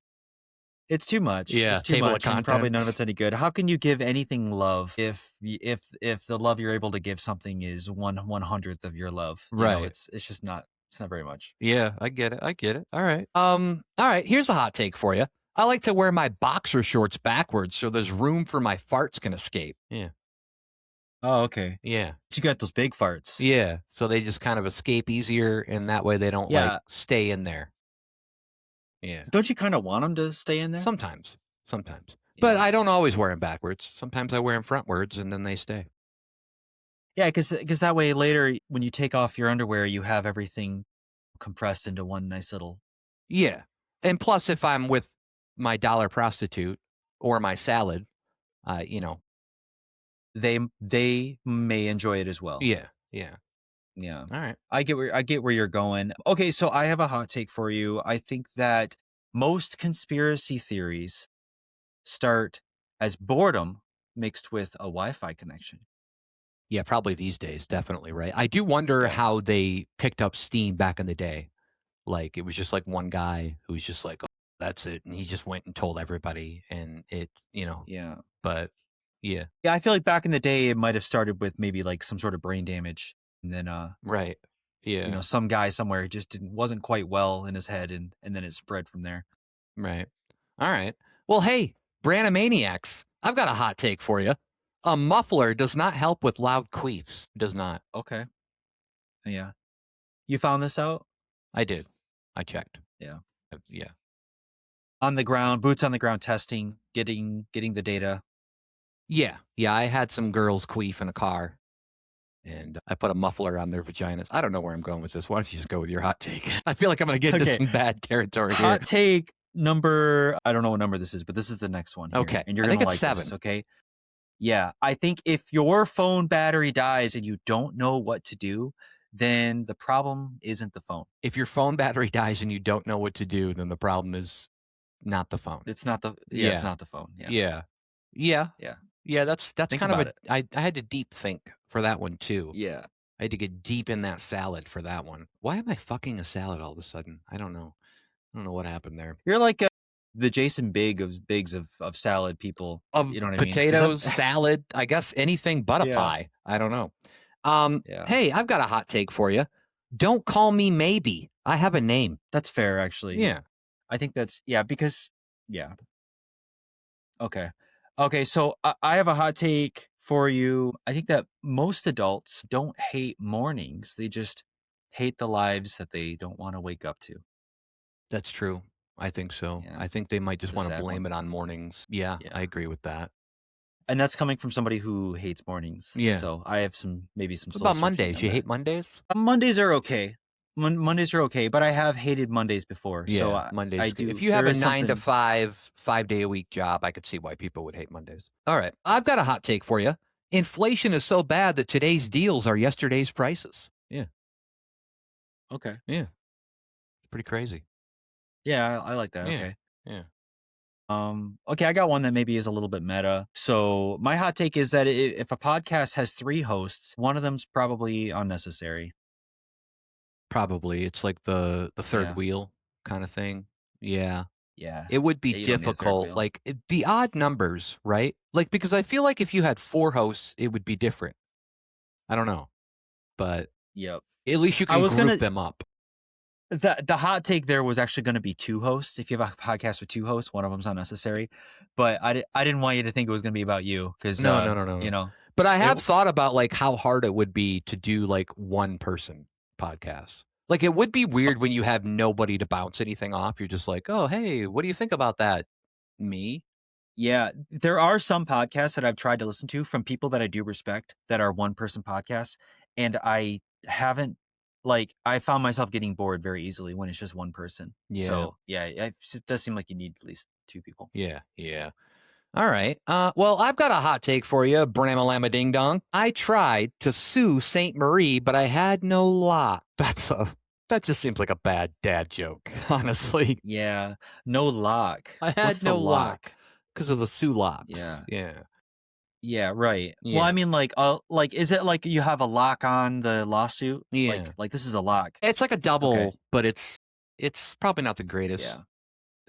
It's too much. Yeah, It's too table of much, and probably none of contents. it's any good. How can you give anything love if the love you're able to give something is 1/100th of your love? Right. It's just not. It's not very much. Yeah, I get it. I get it. All right. All right, here's a hot take for you. I like to wear my boxer shorts backwards so there's room for my farts can escape. Yeah. Oh, okay. Yeah. You got those big farts. Yeah. So they just kind of escape easier and that way they don't like Yeah. stay in there. Yeah. Don't you kind of want them to stay in there? Sometimes. Sometimes. But Yeah. I don't always wear them backwards. Sometimes I wear them frontwards and then they stay. Yeah, because that way later when you take off your underwear, you have everything compressed into one nice little. Yeah. And plus if I'm with my dollar prostitute or my salad, you know. They may enjoy it as well. Yeah. Yeah. Yeah. All right. I get where you're going. Okay, so I have a hot take for you. I think that most conspiracy theories start as boredom mixed with a Wi-Fi connection. Yeah, probably these days, definitely, right? I do wonder Yeah. how they picked up steam back in the day. Like it was just like one guy who was just like, "Oh, that's it," and he just went and told everybody, and Yeah. But yeah, Yeah, I feel like back in the day it might have started with maybe like some sort of brain damage, and then right, yeah, some guy somewhere just wasn't quite well in his head, and then it spread from there. right. All right. Well, hey, Brandomaniacs, I've got a hot take for you. A muffler does not help with loud queefs. Does not. Okay. Yeah. You found this out? I did. I checked. Yeah. Yeah. On the ground, boots on the ground testing, getting the data. Yeah. Yeah. I had some girls queef in a car. And I put a muffler on their vaginas. I don't know where I'm going with this. Why don't you just go with your hot take? I feel like I'm going to get into Okay. some bad territory here. Hot take number, I don't know what number this is, but this is the next one. Here, Okay. and you're I going think to it's like 7. this, okay? Yeah, I think if your phone battery dies and you don't know what to do, then the problem isn't the phone. If your phone battery dies and you don't know what to do, then the problem is not the phone. It's not the Yeah. it's not the phone. Yeah. Yeah. Yeah. Yeah. Yeah, that's Think kind of about I had to deep think for that one too. Yeah. I had to get deep in that salad for that one. Why am I fucking a salad all of a sudden? I don't know. I don't know what happened there. You're like the Jason Biggs of salad people. Of You know what I mean? Is that- potatoes, salad, I guess anything but a Yeah. pie. I don't know. Yeah. Hey, I've got a hot take for you. Don't call me maybe. I have a name. That's fair, actually. Yeah. I think that's because yeah. Okay. Okay, so I have a hot take for you. I think that most adults don't hate mornings. They just hate the lives that they don't want to wake up to. That's true. I think so. Yeah. I think they might just It's a want to sad blame one. it on mornings. Yeah, Yeah. I agree with that. And that's coming from somebody who hates mornings. Yeah. So I have maybe some What about soul searching Mondays? on You that. hate Mondays? Mondays are okay. Mondays are okay, but I have hated Mondays before. So Mondays. I do. If you have there a is 9 to something- 5, 5-day-a-week job, I could see why people would hate Mondays. All right. I've got a hot take for you. Inflation is so bad that today's deals are yesterday's prices. Yeah. Okay. Yeah. It's pretty crazy. Yeah, I like that. Yeah. Okay. Yeah. Okay, I got one that maybe is a little bit meta. So my hot take is that if a podcast has 3 hosts, one of them's probably unnecessary. Probably. It's like the third Yeah. wheel kind of thing. Yeah. Yeah. It would be Yeah, you don't need a third difficult. wheel. Like the odd numbers, right? Like, because I feel like if you had 4 hosts, it would be different. I don't know. But Yep. at least you I can was group gonna- them up. The hot take there was actually going to be 2 hosts. If you have a podcast with 2 hosts, one of them's unnecessary. But I didn't want you to think it was going to be about you because No. you know. But I have It- thought about like how hard it would be to do like one person podcasts. Like it would be weird when you have nobody to bounce anything off. You're just like, oh, hey, what do you think about that? Me? Yeah, there are some podcasts that I've tried to listen to from people that I do respect that are one-person podcasts, and I haven't I found myself getting bored very easily when it's just one person. Yeah. So, yeah, it does seem like you need at least 2 people. Yeah. All right. Well, I've got a hot take for you, Bramalama Ding Dong. I tried to sue Saint Marie, but I had no luck. That just seems like a bad dad joke, honestly. Yeah. No lock. I What's had the no luck lock? because of the sue locks. Yeah. Yeah. Yeah, right. Well, I Yeah. mean, like, is it like you have a lock on the lawsuit? Yeah. Like this is a lock. It's like a Okay. double, but it's probably not the greatest. Yeah.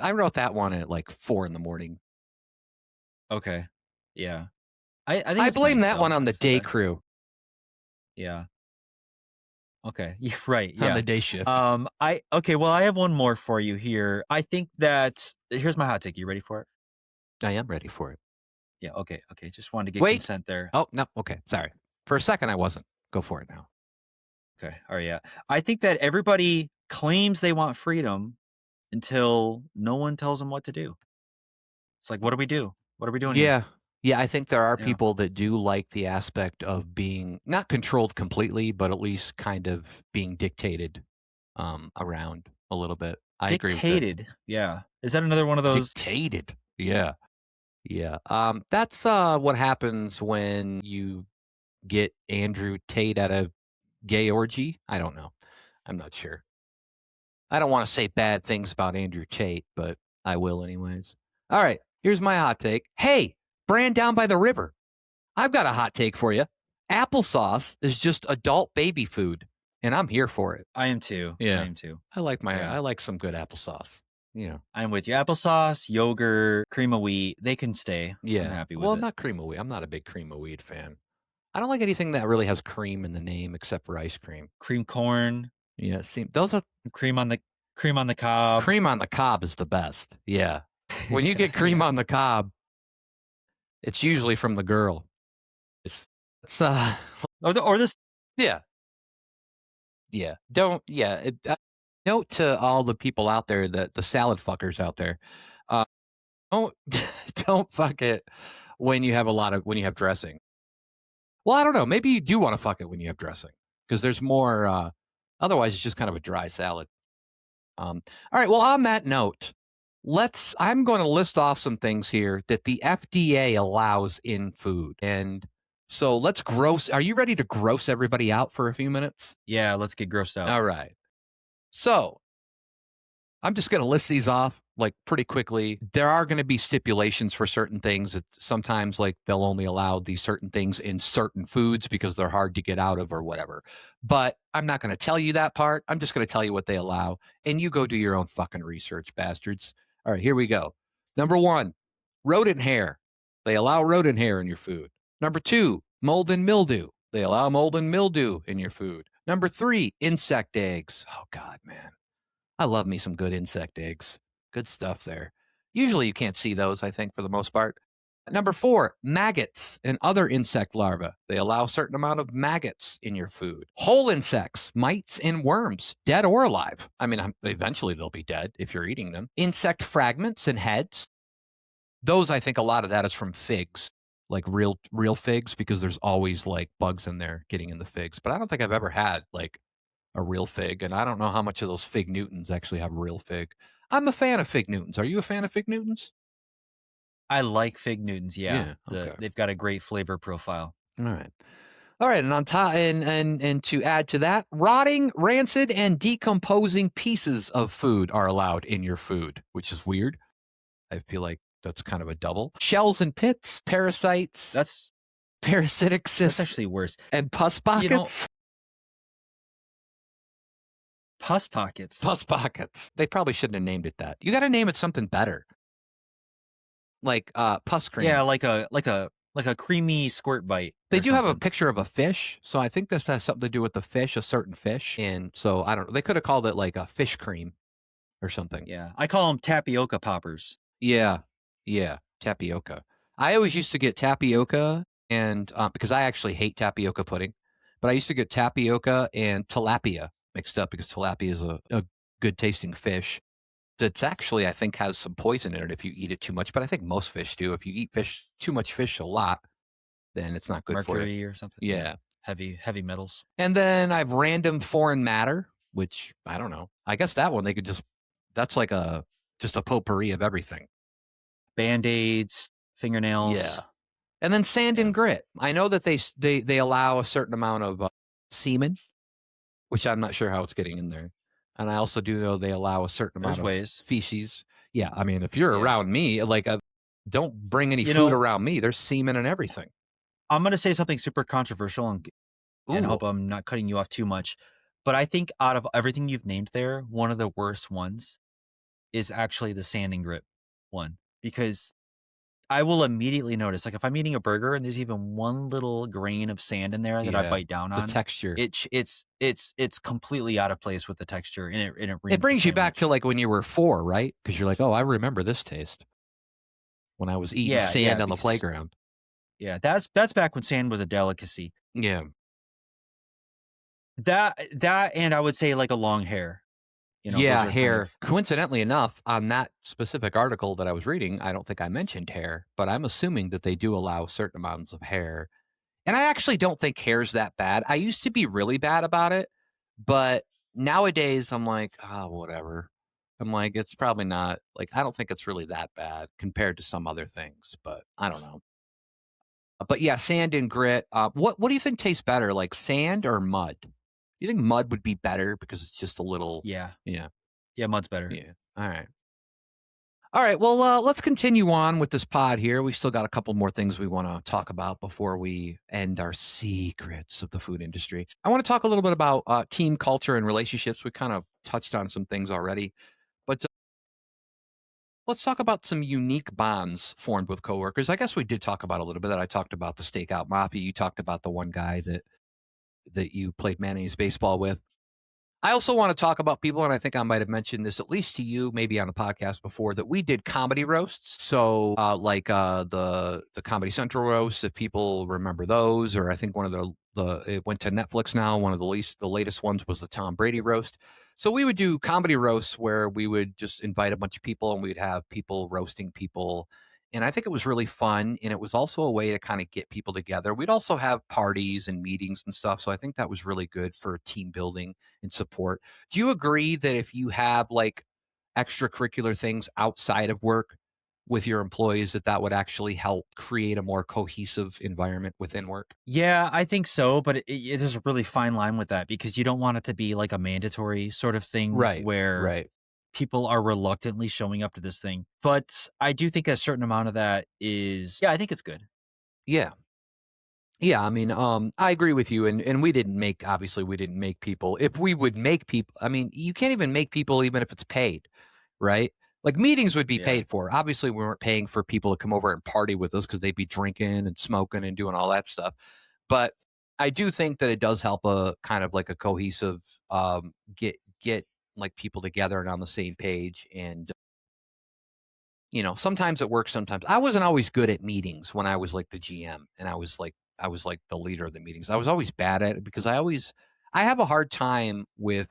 I wrote that one at like 4 in the morning. Okay. Yeah. I think I it's blame nice that one though. on the It's not day bad. crew, Yeah. Okay. Yeah, right. on Yeah. the day shift. Well, I have one more for you here. I think that here's my hot take. You ready for it? I am ready for it. Yeah, okay. Okay. Just wanted to get Wait. consent there. Oh, no. Okay. Sorry. For a second, I wasn't. Go for it now. Okay. All right, yeah. I think that everybody claims they want freedom until no one tells them what to do. It's like, what do we do? What are we doing here? Yeah. Yeah. I think there are Yeah. people that do like the aspect of being not controlled completely, but at least kind of being dictated around a little bit. I agree with it. Dictated. Yeah. Is that another one of those? Dictated. Yeah. Yeah. That's what happens when you get Andrew Tate at a gay orgy. I don't know. I'm not sure. I don't want to say bad things about Andrew Tate, but I will anyways. All right, here's my hot take. Hey, brand down by the river. I've got a hot take for you. Applesauce is just adult baby food, and I'm here for it. I am too. I Yeah. am too. I Yeah. like some good applesauce. Yeah. I'm with you. Applesauce, yogurt, cream of wheat, they can stay. Yeah. I'm happy with Well, it. not cream of wheat. I'm not a big cream of wheat fan. I don't like anything that really has cream in the name except for ice cream. Cream corn, Yeah, see, those are cream on the cob. cream on the cob is the best. Yeah. When you get cream on the cob, it's usually from the girl. It's or this yeah. Yeah. Don't yeah, note to all the people out there that the salad fuckers out there. Uh don't don't fuck it when you have dressing. Well, I don't know. Maybe you do want to fuck it when you have dressing because there's more otherwise it's just kind of a dry salad. All right. Well, on that note, I'm going to list off some things here that the FDA allows in food. And so are you ready to gross everybody out for a few minutes? Yeah, let's get grossed out. All right. So I'm just going to list these off like pretty quickly. There are going to be stipulations for certain things that sometimes like they'll only allow these certain things in certain foods because they're hard to get out of or whatever. But I'm not going to tell you that part. I'm just going to tell you what they allow. And you go do your own fucking research, bastards. All right, here we go. Number 1, rodent hair. They allow rodent hair in your food. Number 2, mold and mildew. They allow mold and mildew in your food. Number 3, insect eggs. Oh, God, man. I love me some good insect eggs. Good stuff there. Usually you can't see those, I think, for the most part. Number 4, maggots and other insect larvae. They allow a certain amount of maggots in your food. Whole insects, mites and worms, dead or alive. I mean, eventually they'll be dead if you're eating them. Insect fragments and heads. Those, I think a lot of that is from figs, like real figs, because there's always like bugs in there getting in the figs. But I don't think I've ever had like a real fig, and I don't know how much of those fig Newtons actually have real fig. I'm a fan of fig Newtons. Are you a fan of fig Newtons? I like fig Newtons, yeah. Okay. They've got a great flavor profile. All right. All right, and on top, and to add to that, rotting, rancid, and decomposing pieces of food are allowed in your food, which is weird. I feel like that's kind of a double. Shells and pits, parasites, That's parasitic cysts, actually worse. and pus You know, pockets. Pus pockets. Pus pockets. They probably shouldn't have named it that. You got to name it something better, like pus cream. Yeah, like a creamy squirt bite. They or do have a something. picture of a fish, so I think this has something to do with the fish, a certain fish, and so I don't know. They could have called it like a fish cream or something. Yeah, I call them tapioca poppers. Yeah, yeah, tapioca. I always used to get tapioca, and because I actually hate tapioca pudding, but I used to get tapioca and tilapia mixed up because tilapia is a good tasting fish. That's actually, I think, has some poison in it if you eat it too much. But I think most fish do. If you eat too much fish a lot, then it's not good for you. Mercury or something. Yeah. Heavy metals. And then I've random foreign matter, which I don't know. I guess that one they could that's like just a potpourri of everything. Band-aids, fingernails. Yeah. And then sand Yeah. and grit. I know that they allow a certain amount of semen, which I'm not sure how it's getting in there. And I also do know they allow a certain There's amount of ways. feces. Yeah, I mean, if you're Yeah. around me, like, don't bring any You food know, around me. There's semen and everything. I'm gonna say something super controversial and Ooh, hope I'm not cutting you off too much. But I think out of everything you've named there, one of the worst ones is actually the sand and grit one. Because I will immediately notice, like if I'm eating a burger and there's even one little grain of sand in there that I yeah. bite down The on, texture. it's completely out of place with the texture and it It ruins the brings you back sandwich. to like when you were 4, right? Because you're like, oh, I remember this taste when I was eating Yeah, yeah, sand on the because playground. yeah, that's back when sand was a delicacy. Yeah. That and I would say like a long hair. Those Yeah, are kind hair. of Coincidentally enough, on that specific article that I was reading, I don't think I mentioned hair, but I'm assuming that they do allow certain amounts of hair. And I actually don't think hair's that bad. I used to be really bad about it, but nowadays I'm like, oh, whatever. I'm like, it's probably not like I don't think it's really that bad compared to some other things, but I don't know. But yeah, sand and grit. What do you think tastes better, like sand or mud? You think mud would be better because it's just a little, yeah. yeah, Yeah, mud's better. yeah. All right. All right. Well, let's continue on with this pod here. We still got a couple more things we want to talk about before we end our secrets of the food industry. I want to talk a little bit about team culture and relationships. We kind of touched on some things already, but let's talk about some unique bonds formed with coworkers. I guess we did talk about a little bit that I talked about the stakeout mafia. You talked about the one guy that you played mayonnaise baseball with. I also want to talk about people, and I think I might have mentioned this at least to you, maybe on a podcast before, that we did comedy roasts. So, like the Comedy Central roast, if people remember those, or I think one of the it went to Netflix now. One of the latest ones was the Tom Brady roast. So we would do comedy roasts where we would just invite a bunch of people, and we'd have people roasting people. And I think it was really fun, and it was also a way to kind of get people together. We'd also have parties and meetings and stuff. So I think that was really good for team building and support. Do you agree that if you have like extracurricular things outside of work with your employees, that that would actually help create a more cohesive environment within work? Yeah, I think so, but there's a really fine line with that because you don't want it to be like a mandatory sort of thing Right. where Right. people are reluctantly showing up to this thing. But I do think a certain amount of that is, yeah, I think it's good. Yeah. Yeah, I mean, I agree with you, and we didn't make obviously we didn't make people. If we would make people, I mean, you can't even make people even if it's paid, right? Like meetings would be Yeah. paid for. Obviously, we weren't paying for people to come over and party with us because they'd be drinking and smoking and doing all that stuff. But I do think that it does help a kind of like a cohesive get like people together and on the same page. And sometimes it works, sometimes I wasn't always good at meetings when I was like the GM and I was like the leader of the meetings. I was always bad at it because I have a hard time with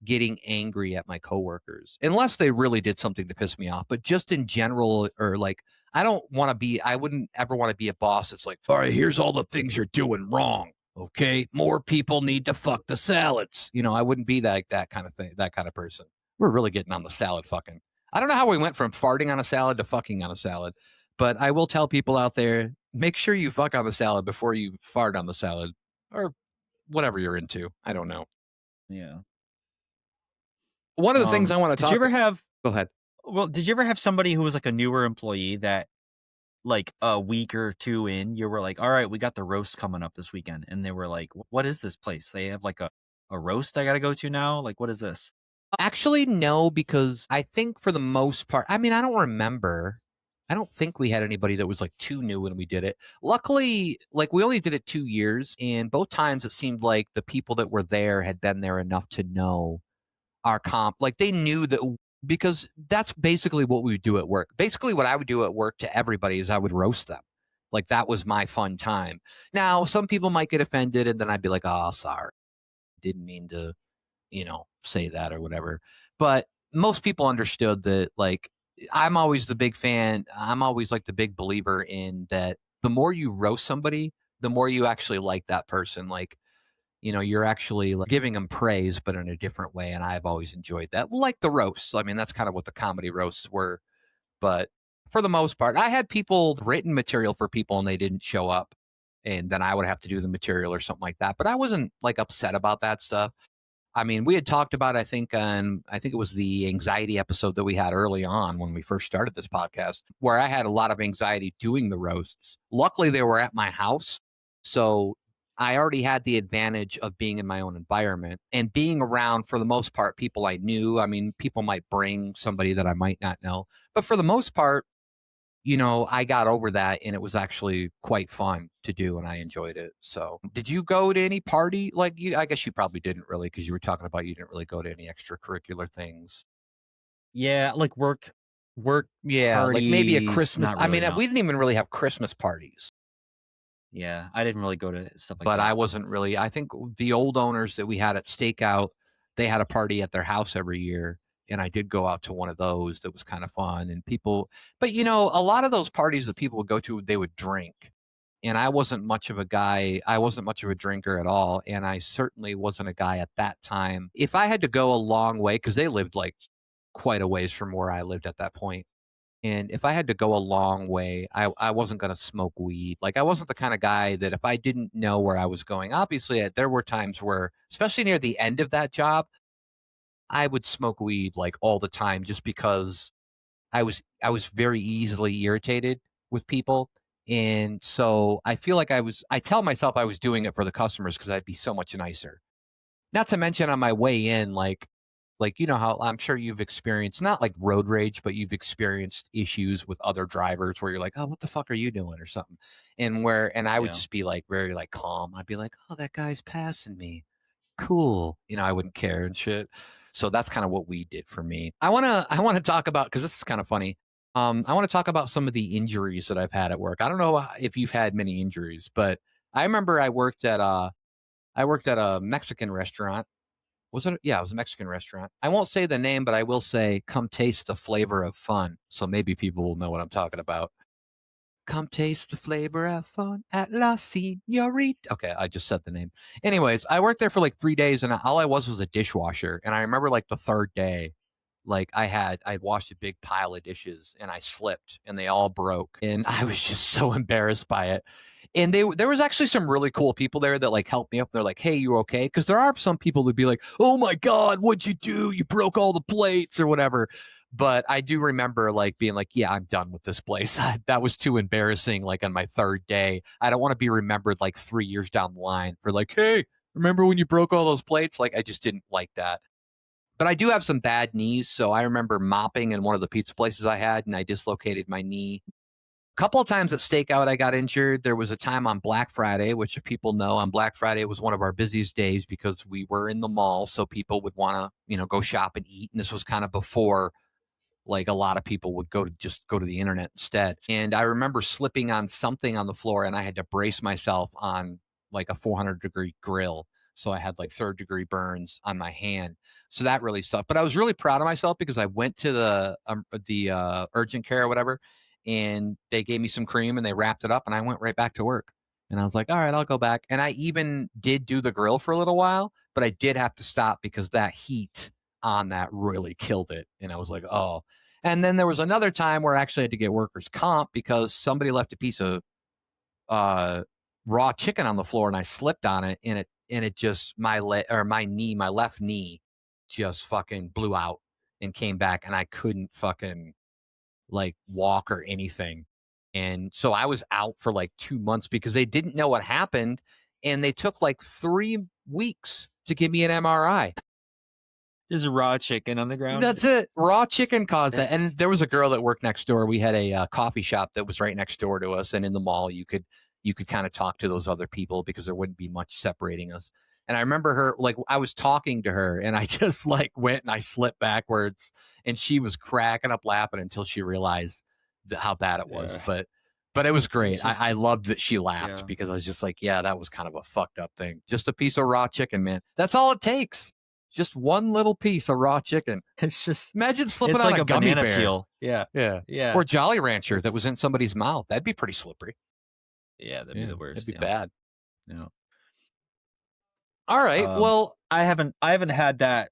getting angry at my coworkers unless they really did something to piss me off. But just in general, or like I wouldn't ever want to be a boss. It's like, all right, here's all the things you're doing wrong. Okay. More people need to fuck the salads. I wouldn't be that kind of thing, that kind of person. We're really getting on the salad fucking. I don't know how we went from farting on a salad to fucking on a salad, but I will tell people out there, make sure you fuck on the salad before you fart on the salad or whatever you're into. I don't know. Yeah. One of the things I want to Did you talk. ever have, Go ahead. well, did you ever have somebody who was like a newer employee that like a week or two in, you were like, all right, we got the roast coming up this weekend. And they were like, what is this place? They have like a roast I got to go to now? Like, what is this? Actually, no, because I think for the most part, I mean, I don't remember. I don't think we had anybody that was like too new when we did it. Luckily, like we only did it 2 years, and both times it seemed like the people that were there had been there enough to know our comp. Like they knew that because that's basically what we would do at work. Basically, what I would do at work to everybody is I would roast them. Like that was my fun time. Now, some people might get offended, and then I'd be like, "Oh, sorry, didn't mean to." Say that or whatever. But most people understood that, like, I'm always the big fan. I'm always like the big believer in that the more you roast somebody, the more you actually like that person. Like, you're actually like giving them praise, but in a different way. And I've always enjoyed that. Like the roasts. I mean, that's kind of what the comedy roasts were. But for the most part. I had people written material for people and they didn't show up. And then I would have to do the material or something like that. But I wasn't like upset about that stuff. I mean, we had talked about, I think it was the anxiety episode that we had early on when we first started this podcast, where I had a lot of anxiety doing the roasts. Luckily, they were at my house. So I already had the advantage of being in my own environment and being around, for the most part, people I knew. I mean, people might bring somebody that I might not know, but for the most part, I got over that and it was actually quite fun to do and I enjoyed it. So, did you go to any party? Like, I guess you probably didn't really because you were talking about you didn't really go to any extracurricular things. Yeah, like work Yeah, like maybe a parties, Christmas. not I really, mean, no. we didn't even really have Christmas parties, Yeah, I didn't really go to stuff like but I that. wasn't really. I think the old owners that we had at Stakeout, they had a party at their house every year. And I did go out to one of those that was kind of fun. And people, but a lot of those parties that people would go to, they would drink. And I wasn't much of a guy. I wasn't much of a drinker at all. And I certainly wasn't a guy at that time. If I had to go a long way, because they lived like quite a ways from where I lived at that point, and if I had to go a long way, I wasn't going to smoke weed. Like, I wasn't the kind of guy that if I didn't know where I was going, obviously, there were times where, especially near the end of that job, I would smoke weed like all the time just because I was very easily irritated with people. And so I feel like I tell myself I was doing it for the customers because I'd be so much nicer. Not to mention on my way in, like how I'm sure you've experienced not like road rage, but you've experienced issues with other drivers where you're like, oh, what the fuck are you doing or something, and I would Yeah. just be like very like calm. I'd be like, oh, that guy's passing me, cool. I wouldn't care and shit. So that's kind of what we did for me. I want to talk about, because this is kind of funny. I want to talk about some of the injuries that I've had at work. I don't know if you've had many injuries, but I remember I worked at a Mexican restaurant. Was it? Yeah, it was a Mexican restaurant. I won't say the name, but I will say, "Come taste the flavor of fun." So maybe people will know what I'm talking about. Come taste the flavor of fun at La Senorita. Okay, I just said the name. Anyways, I worked there for like 3 days, and all I was a dishwasher. And I remember like the third day, like I'd washed a big pile of dishes, and I slipped, and they all broke, and I was just so embarrassed by it. And there was actually some really cool people there that like helped me up. They're like, "Hey, you okay?" Because there are some people who'd be like, "Oh my god, what'd you do? You broke all the plates or whatever." But I do remember like being like, yeah, I'm done with this place. That was too embarrassing. Like on my third day, I don't want to be remembered like 3 years down the line for like, hey, remember when you broke all those plates? Like, I just didn't like that. But I do have some bad knees. So I remember mopping in one of the pizza places I had and I dislocated my knee. A couple of times at Stakeout, I got injured. There was a time on Black Friday, which if people know, on Black Friday was one of our busiest days because we were in the mall. So people would want to, go shop and eat. And this was kind of before like a lot of people would just go to the internet instead. And I remember slipping on something on the floor and I had to brace myself on like a 400-degree grill. So I had like third-degree burns on my hand. So that really sucked. But I was really proud of myself because I went to the urgent care or whatever, and they gave me some cream and they wrapped it up, and I went right back to work. And I was like, all right, I'll go back. And I even did do the grill for a little while, but I did have to stop because that heat on that really killed it. And I was like, oh. And then there was another time where I actually had to get workers' comp because somebody left a piece of uh, raw chicken on the floor and I slipped on it, and it just my left knee just fucking blew out and came back, and I couldn't fucking like walk or anything. And so I was out for like 2 months because they didn't know what happened, and they took like 3 weeks to give me an MRI. There's raw chicken on the ground. That's it. Raw chicken caused that. That's And there was a girl that worked next door. We had a coffee shop that was right next door to us, and in the mall, you could kind of talk to those other people because there wouldn't be much separating us. And I remember her, like, I was talking to her, and I just like went and I slipped backwards, and she was cracking up laughing until she realized how bad it was. yeah. But it was great. It's just I loved that she laughed yeah. because I was just like, yeah, that was kind of a fucked up thing. Just a piece of raw chicken, man. That's all it takes. Just one little piece of raw chicken. It's just Imagine slipping it's on like a a gummy banana bear. peel. Yeah. Yeah. Yeah. Or Jolly Rancher that It's was in somebody's mouth. That'd be pretty slippery. yeah, that'd be Yeah. the That'd worst. be Yeah. bad. Yeah. All right. Well, I haven't had that.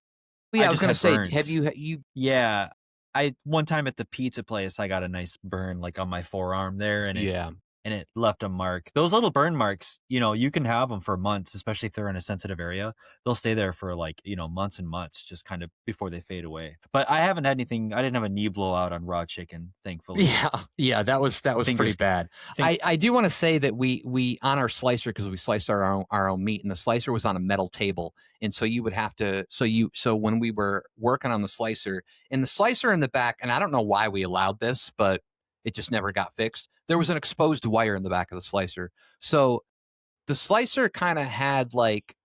yeah, I was just gonna had say, burns. have you Yeah. I one time at the pizza place, I got a nice burn like on my forearm there, Yeah. and it left a mark. Those little burn marks, you can have them for months, especially if they're in a sensitive area. They'll stay there for like, months and months, just kind of before they fade away. But I haven't had anything. I didn't have a knee blowout on raw chicken, thankfully. Yeah, yeah, that was pretty Fingers, bad. think, I do want to say that we on our slicer, because we sliced our own meat, and the slicer was on a metal table, and so you would have to so when we were working on the slicer, and the slicer in the back, and I don't know why we allowed this, but it just never got fixed. There was an exposed wire in the back of the slicer, so the slicer kind of had like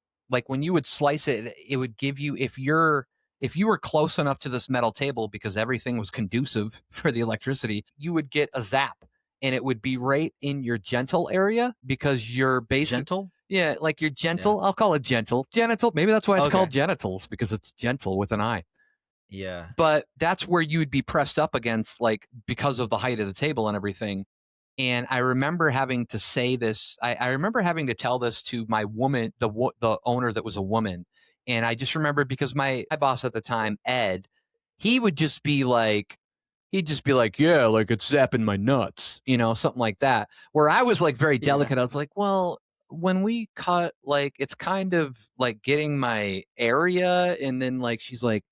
when you would slice it, it would give you, if you were close enough to this metal table, because everything was conducive for the electricity, you would get a zap, and it would be right in your gentle area, because you're basic. gentle. Yeah, like your Yeah. gentle. I'll call it gentle. Genital. Maybe that's why it's called Okay. genitals, because it's gentle with an I. Yeah. But that's where you would be pressed up against, like, because of the height of the table and everything. And I remember having to say this. I remember having to tell this to my woman, the owner that was a woman. And I just remember, because my boss at the time, Ed, he would just be like, he'd just be like, yeah, like it's zapping my nuts, something like that. Where I was like very Yeah. delicate. I was like, well, when we cut, like, it's kind of like getting my area. And then, like, she's like,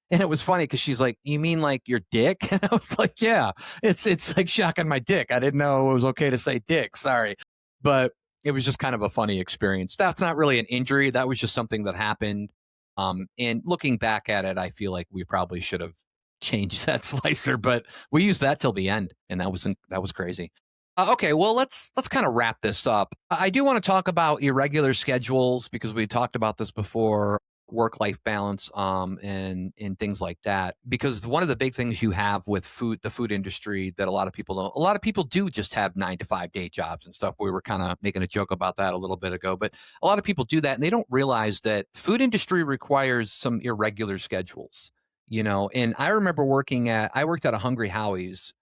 and it was funny because she's like, you mean like your dick? And I was like, yeah, it's like shocking my dick. I didn't know it was okay to say dick. Sorry. But it was just kind of a funny experience. That's not really an injury. That was just something that happened. And looking back at it, I feel like we probably should have changed that slicer, but we used that till the end, and that was crazy. Okay, well, let's kind of wrap this up. I do want to talk about irregular schedules, because we talked about this before, work life balance, and things like that. Because one of the big things you have with the food industry, that a lot of people don't. A lot of people do just have 9 to 5 day jobs and stuff. We were kind of making a joke about that a little bit ago, but a lot of people do that, and they don't realize that food industry requires some irregular schedules. And I remember I worked at a Hungry Howie's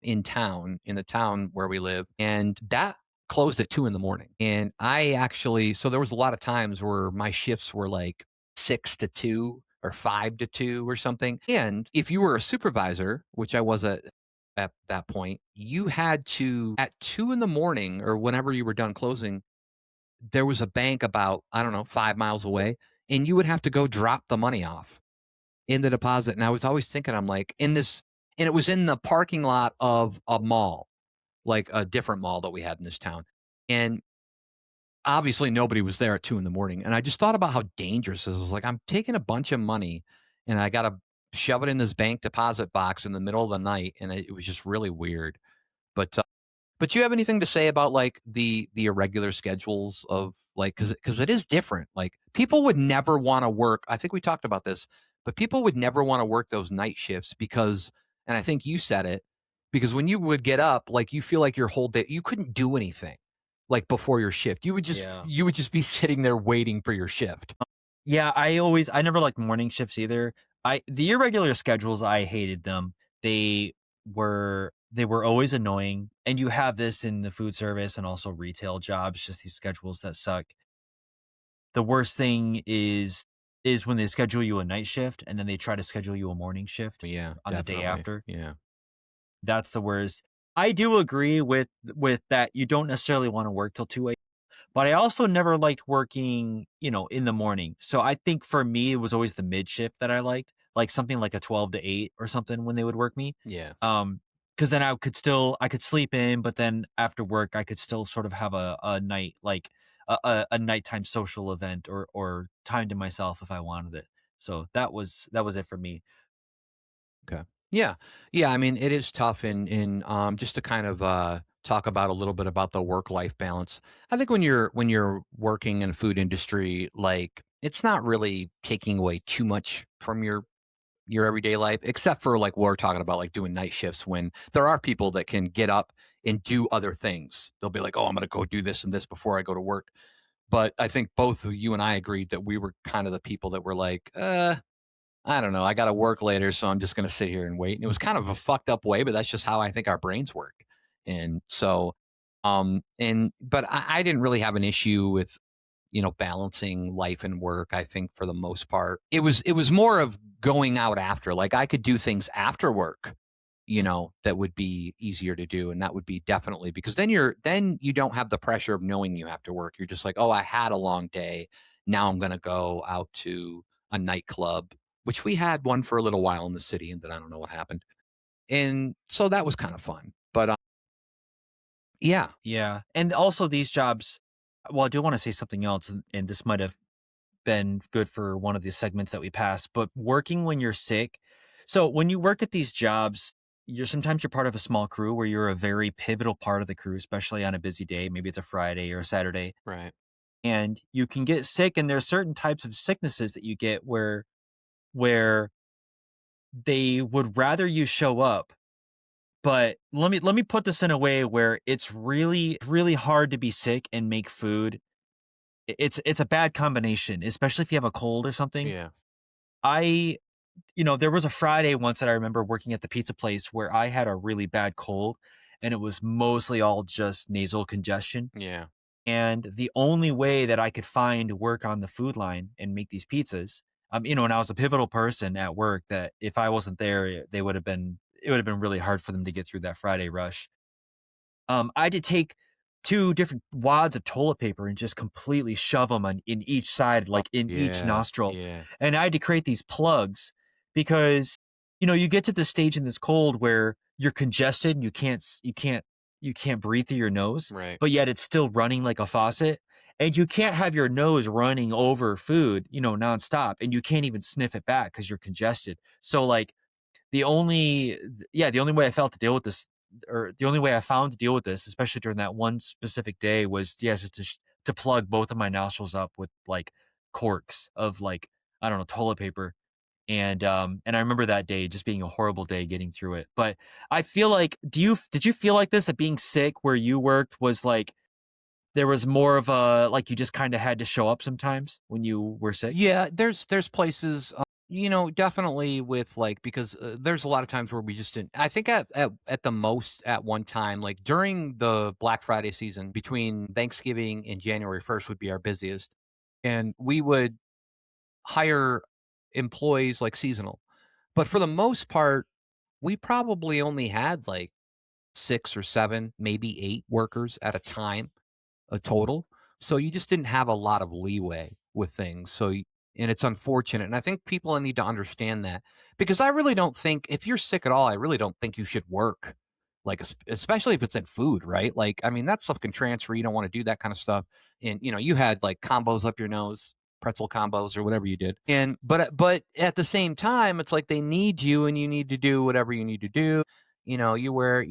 in the town where we live, and that closed at 2 in the morning. And so there was a lot of times where my shifts were like 6 to 2 or 5 to 2 or something. And if you were a supervisor, which I was at that point, you had to, at 2 in the morning, or whenever you were done closing, there was a bank about, I don't know, 5 miles away, and you would have to go drop the money off in the deposit. And I was always thinking, I'm like, and it was in the parking lot of a mall, like a different mall that we had in this town. And obviously nobody was there at 2 in the morning. And I just thought about how dangerous it was. Like, I'm taking a bunch of money, and I got to shove it in this bank deposit box in the middle of the night. And it was just really weird. But you have anything to say about, like, the irregular schedules of, like, because it is different. Like, people would never want to work. I think we talked about this, but people would never want to work those night shifts, because, and I think you said it, because when you would get up, like, you feel like your whole day you couldn't do anything, like, before your shift. Yeah. You would just be sitting there waiting for your shift. Yeah, I never liked morning shifts either. The irregular schedules, I hated them. They they were always annoying. And you have this in the food service and also retail jobs, just these schedules that suck. The worst thing is when they schedule you a night shift and then they try to schedule you a morning shift Yeah, on the day definitely. after. Yeah. That's the worst. I do agree with that. You don't necessarily want to work till 2 a.m. But I also never liked working, in the morning. So I think for me, it was always the mid shift that I liked, like something like a 12 to 8 or something when they would work me. Yeah. Because then I could sleep in, but then after work, I could still sort of have a night, like a nighttime social event or time to myself if I wanted it. So that was it for me. Okay. Yeah. Yeah. I mean, it is tough just to kind of talk about a little bit about the work life balance. I think when you're working in food industry, like, it's not really taking away too much from your everyday life, except for, like, we're talking about, like, doing night shifts, when there are people that can get up and do other things. They'll be like, oh, I'm gonna go do this and this before I go to work. But I think both you and I agreed that we were kind of the people that were like, I don't know. I got to work later, so I'm just going to sit here and wait. And it was kind of a fucked up way, but that's just how I think our brains work. And so, but I didn't really have an issue with. balancing life and work. I think for the most part, it was more of going out after. Like I could do things after work, that would be easier to do, and that would be definitely because then you don't have the pressure of knowing you have to work. You're just like, oh, I had a long day. Now I'm gonna go out to a nightclub, which we had one for a little while in the city, and then I don't know what happened. And so that was kind of fun. But yeah, Yeah. And also these jobs, well, I do want to say something else, and this might have been good for one of the segments that we passed, but working when you're sick. So when you work at these jobs, you're part of a small crew where you're a very pivotal part of the crew, especially on a busy day. Maybe it's a Friday or a Saturday, right. and you can get sick. And there's certain types of sicknesses that you get where they would rather you show up. But let me put this in a way where it's really hard to be sick and make food. It's a bad combination, especially if you have a cold or something. Yeah. I there was a Friday once that I remember working at the pizza place where I had a really bad cold, and it was mostly all just nasal congestion. Yeah. And the only way that I could find work on the food line and make these pizzas, and I was a pivotal person at work that if I wasn't there, it would have been really hard for them to get through that Friday rush. I had to take 2 different wads of toilet paper and just completely shove them in each side, Oh, like, in each yeah. nostril, Yeah. and I had to create these plugs because, you get to this stage in this cold where you're congested and you can't breathe through your nose, Right. but yet it's still running like a faucet, and you can't have your nose running over food, nonstop, and you can't even sniff it back because 'cause you're congested. So, like, the only way I felt to deal with this, or the only way I found to deal with this, especially during that one specific day, was just to plug both of my nostrils up with like corks of like I don't know toilet paper, and I remember that day just being a horrible day getting through it. But I feel like, did you feel like this, that being sick where you worked was like there was more of a like you just kind of had to show up sometimes when you were sick? Yeah, there's places, definitely with like because there's a lot of times where we just didn't. I think at the most at one time, like during the Black Friday season, between Thanksgiving and January 1st would be our busiest, and we would hire employees like seasonal. But for the most part, we probably only had like 6 or 7, maybe 8 workers at a time, a total. So you just didn't have a lot of leeway with things. And it's unfortunate. And I think people need to understand that because I really don't think if you're sick at all, I really don't think you should work. Like, especially if it's in food, right? Like, I mean, that stuff can transfer. You don't want to do that kind of stuff. And, you had like combos up your nose, pretzel combos or whatever you did. But at the same time, it's like they need you and you need to do whatever you need to do. You wear,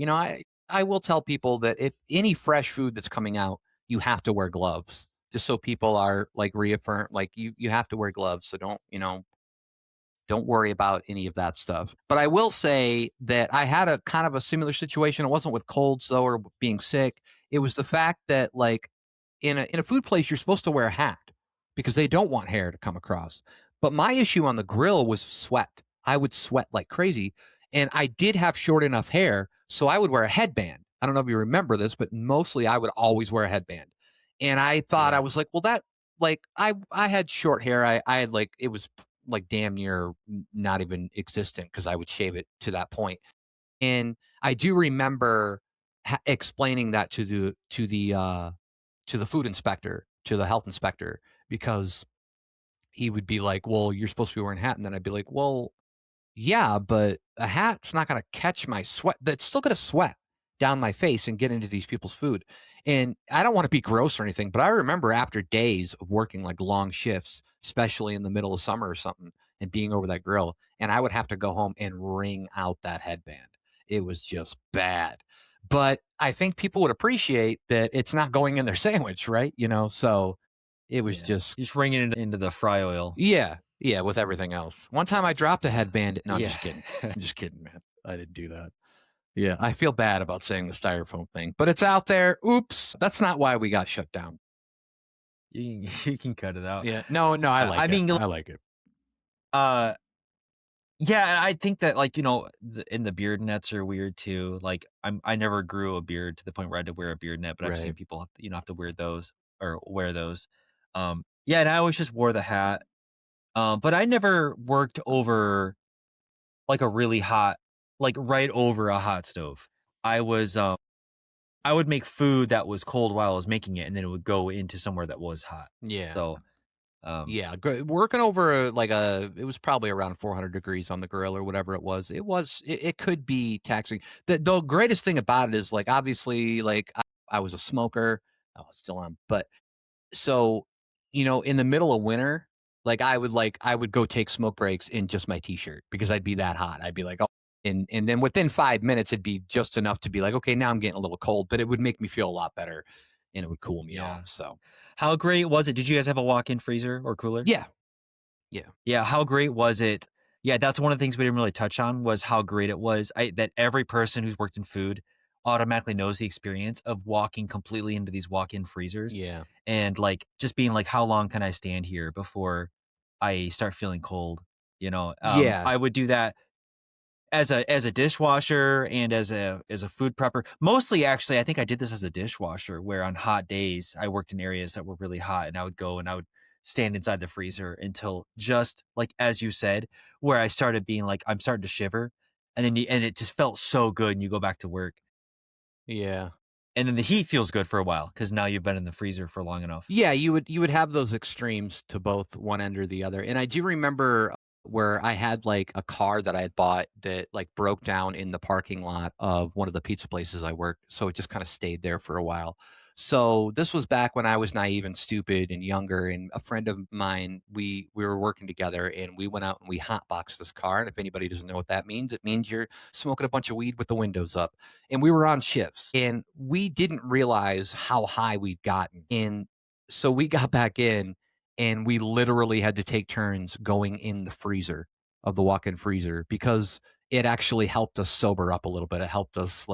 I will tell people that if any fresh food that's coming out, you have to wear gloves just so people are like reaffirm like you have to wear gloves so don't worry about any of that stuff. But I will say that I had a kind of a similar situation. It wasn't with colds though or being sick. It was the fact that like in a food place you're supposed to wear a hat because they don't want hair to come across. But my issue on the grill was sweat. I would sweat like crazy and I did have short enough hair so I would wear a headband. I don't know if you remember this, but mostly I would always wear a headband. And I thought I Yeah. was like, well that like I had short hair. I had like it was like damn near not even existent because I would shave it to that point. And I do remember explaining that to the food inspector, to the health inspector, because he would be like, "Well, you're supposed to be wearing a hat," and then I'd be like, "Well, yeah, but a hat's not gonna catch my sweat. That's still gonna sweat down my face and get into these people's food." And I don't want to be gross or anything, but I remember after days of working like long shifts, especially in the middle of summer or something, and being over that grill, and I would have to go home and wring out that headband. It was just bad. But I think people would appreciate that it's not going in their sandwich, right? So it was Yeah. just Just bringing it into the fry oil. yeah, yeah, with everything else. One time I dropped a headband. No, I'm Yeah. just kidding. I'm just kidding, man. I didn't do that. Yeah, I feel bad about saying the styrofoam thing, but it's out there. Oops. That's not why we got shut down. You can cut it out. Yeah. No, no, I like I it. mean, I like it. uh, yeah, and I think that like and the beard nets are weird too. Like I never grew a beard to the point where I had to wear a beard net, but I've seen Right. people have to wear those or wear those. Yeah, and I always just wore the hat. But I never worked over like a really hot, like right over a hot stove. I was, I would make food that was cold while I was making it, and then it would go into somewhere that was hot. Yeah. So, um, Yeah, working over like it was probably around 400 degrees on the grill or whatever it was. It could be taxing. The greatest thing about it is like obviously like I was a smoker. Oh, still am, but so in the middle of winter, like I would go take smoke breaks in just my t-shirt because I'd be that hot. I'd be like, oh, and then within 5 minutes, it'd be just enough to be like, okay, now I'm getting a little cold, but it would make me feel a lot better, and it would cool me yeah. off. So How great was it? Did you guys have a walk-in freezer or cooler? yeah, yeah, Yeah, how great was it? Yeah, that's one of the things we didn't really touch on was how great it was. That every person who's worked in food automatically knows the experience of walking completely into these walk-in freezers yeah. and like just being like, how long can I stand here before I start feeling cold? Yeah, I would do that as a dishwasher and as a food prepper. Mostly actually, I think I did this as a dishwasher where on hot days I worked in areas that were really hot and I would go and I would stand inside the freezer until just like as you said, where I started being like I'm starting to shiver and then and it just felt so good and you go back to work. yeah. And then the heat feels good for a while because now you've been in the freezer for long enough. Yeah, you would have those extremes to both one end or the other. And I do remember where I had like a car that I had bought that like broke down in the parking lot of one of the pizza places I worked. So it just kind of stayed there for a while. So this was back when I was naive and stupid and younger. And a friend of mine, we were working together and we went out and we hotboxed this car. And if anybody doesn't know what that means, it means you're smoking a bunch of weed with the windows up. And we were on shifts and we didn't realize how high we'd gotten. And so we got back in and we literally had to take turns going in the freezer of the walk-in freezer because it actually helped us sober up a little bit. It helped us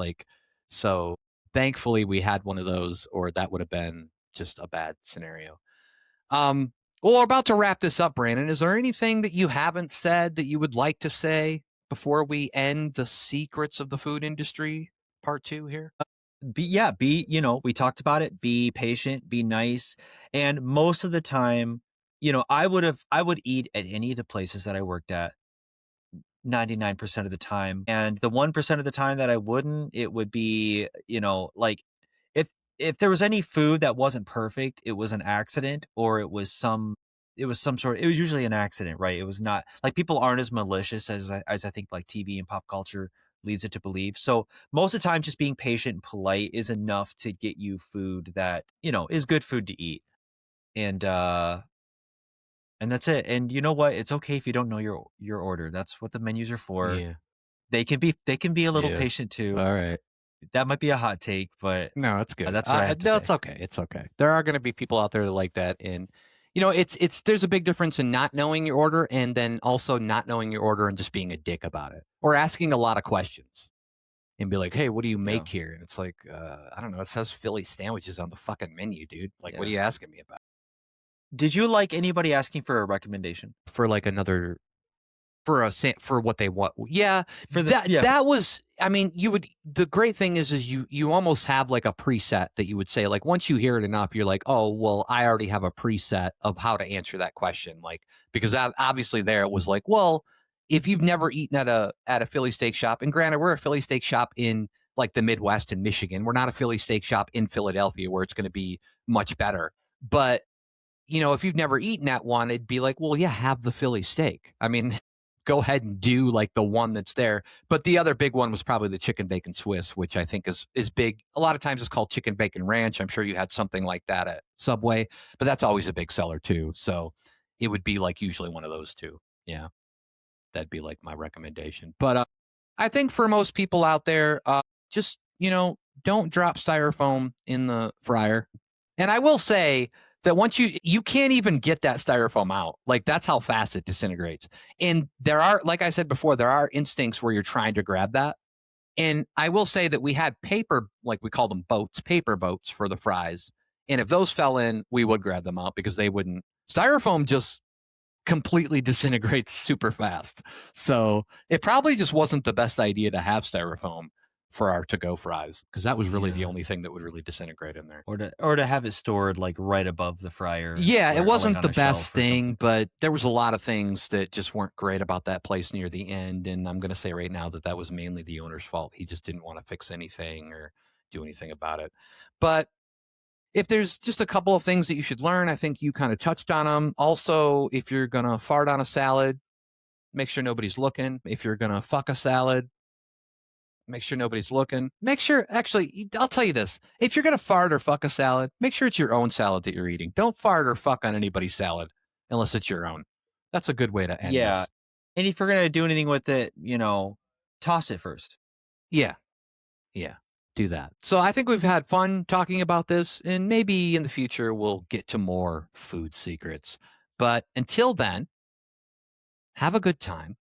so thankfully we had one of those or that would have been just a bad scenario. Um well, we're about to wrap this up, Brandon. Is there anything that you haven't said that you would like to say before we end the secrets of the food industry part 2 here? We talked about it, be patient, be nice. And most of the time, I would eat at any of the places that I worked at 99% of the time. And the 1% of the time that I wouldn't, it would be, like if if there was any food that wasn't perfect, it was an accident or it was some sort it was usually an accident, right? It was not like people aren't as malicious as I think like TV and pop culture leads it to believe. So most of the time just being patient and polite is enough to get you food that, is good food to eat. And and that's it. And you know what? It's okay if you don't know your order. That's what the menus are for. Yeah. They can be a little Yeah. patient too. All right. That might be a hot take, but No, it's good. that's what I have to No, say. it's okay. It's okay. There are going to be people out there like that, and it's there's a big difference in not knowing your order and then also not knowing your order and just being a dick about it or asking a lot of questions and be like, "Hey, what do you Yeah. make here?" And it's like, I don't know. It says Philly sandwiches on the fucking menu, dude. Like, what are Yeah. you asking me about? Did you like anybody asking for a recommendation? For like another for what they want. Yeah, For the yeah, that was. I mean, you would. The great thing is you almost have like a preset that you would say. Like once you hear it enough, you're like, oh well, I already have a preset of how to answer that question. Like because obviously there it was like, well, if you've never eaten at a Philly steak shop, and granted, we're a Philly steak shop in like the Midwest in Michigan. We're not a Philly steak shop in Philadelphia where it's going to be much better, but if you've never eaten at one, it'd be like, well, yeah, have the Philly steak. I mean, go ahead and do like the one that's there. But the other big one was probably the chicken bacon Swiss, which I think is big. A lot of times it's called chicken bacon ranch. I'm sure you had something like that at Subway, but that's always a big seller too. So it would be like usually one of those two. Yeah, that'd be like my recommendation. But I think for most people out there, just don't drop styrofoam in the fryer. And I will say that once you can't even get that styrofoam out. Like that's how fast it disintegrates. And there are, like I said before, there are instincts where you're trying to grab that. And I will say that we had paper, like we call them boats, paper boats for the fries. And if those fell in, we would grab them out because they wouldn't. Styrofoam just completely disintegrates super fast. So it probably just wasn't the best idea to have styrofoam for our to-go fries because that was really the Yeah. only thing that would really disintegrate in there. Or to have it stored like right above the fryer, Yeah, it or like wasn't on the a shelf best or thing, something. but there was a lot of things that just weren't great about that place near the end, and I'm gonna say right now that that was mainly the owner's fault. He just didn't wanna fix anything or do anything about it. But if there's just a couple of things that you should learn, I think you kinda touched on them. Also, if you're gonna fart on a salad, make sure nobody's looking. If you're gonna fuck a salad, make sure nobody's looking. Make sure, actually, I'll tell you this. If you're going to fart or fuck a salad, make sure it's your own salad that you're eating. Don't fart or fuck on anybody's salad unless it's your own. That's a good way to end Yeah. this. And if you're gonna do anything with it, toss it first. Yeah. Yeah. Do that. So I think we've had fun talking about this, and maybe in the future we'll get to more food secrets. But until then, have a good time.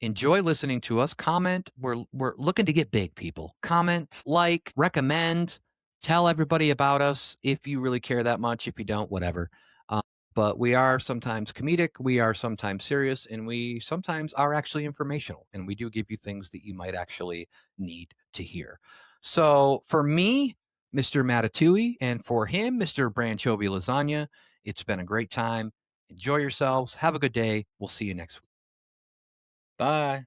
Enjoy listening to us. Comment. We're looking to get big, people. Comment, like, recommend, tell everybody about us if you really care that much. If you don't, whatever. Um, but we are sometimes comedic, we are sometimes serious, and we sometimes are actually informational. And we do give you things that you might actually need to hear. So for me, Mr. Matatui, and for him, Mr. Branchovy Lasagna, it's been a great time. Enjoy yourselves. Have a good day. We'll see you next week. Bye.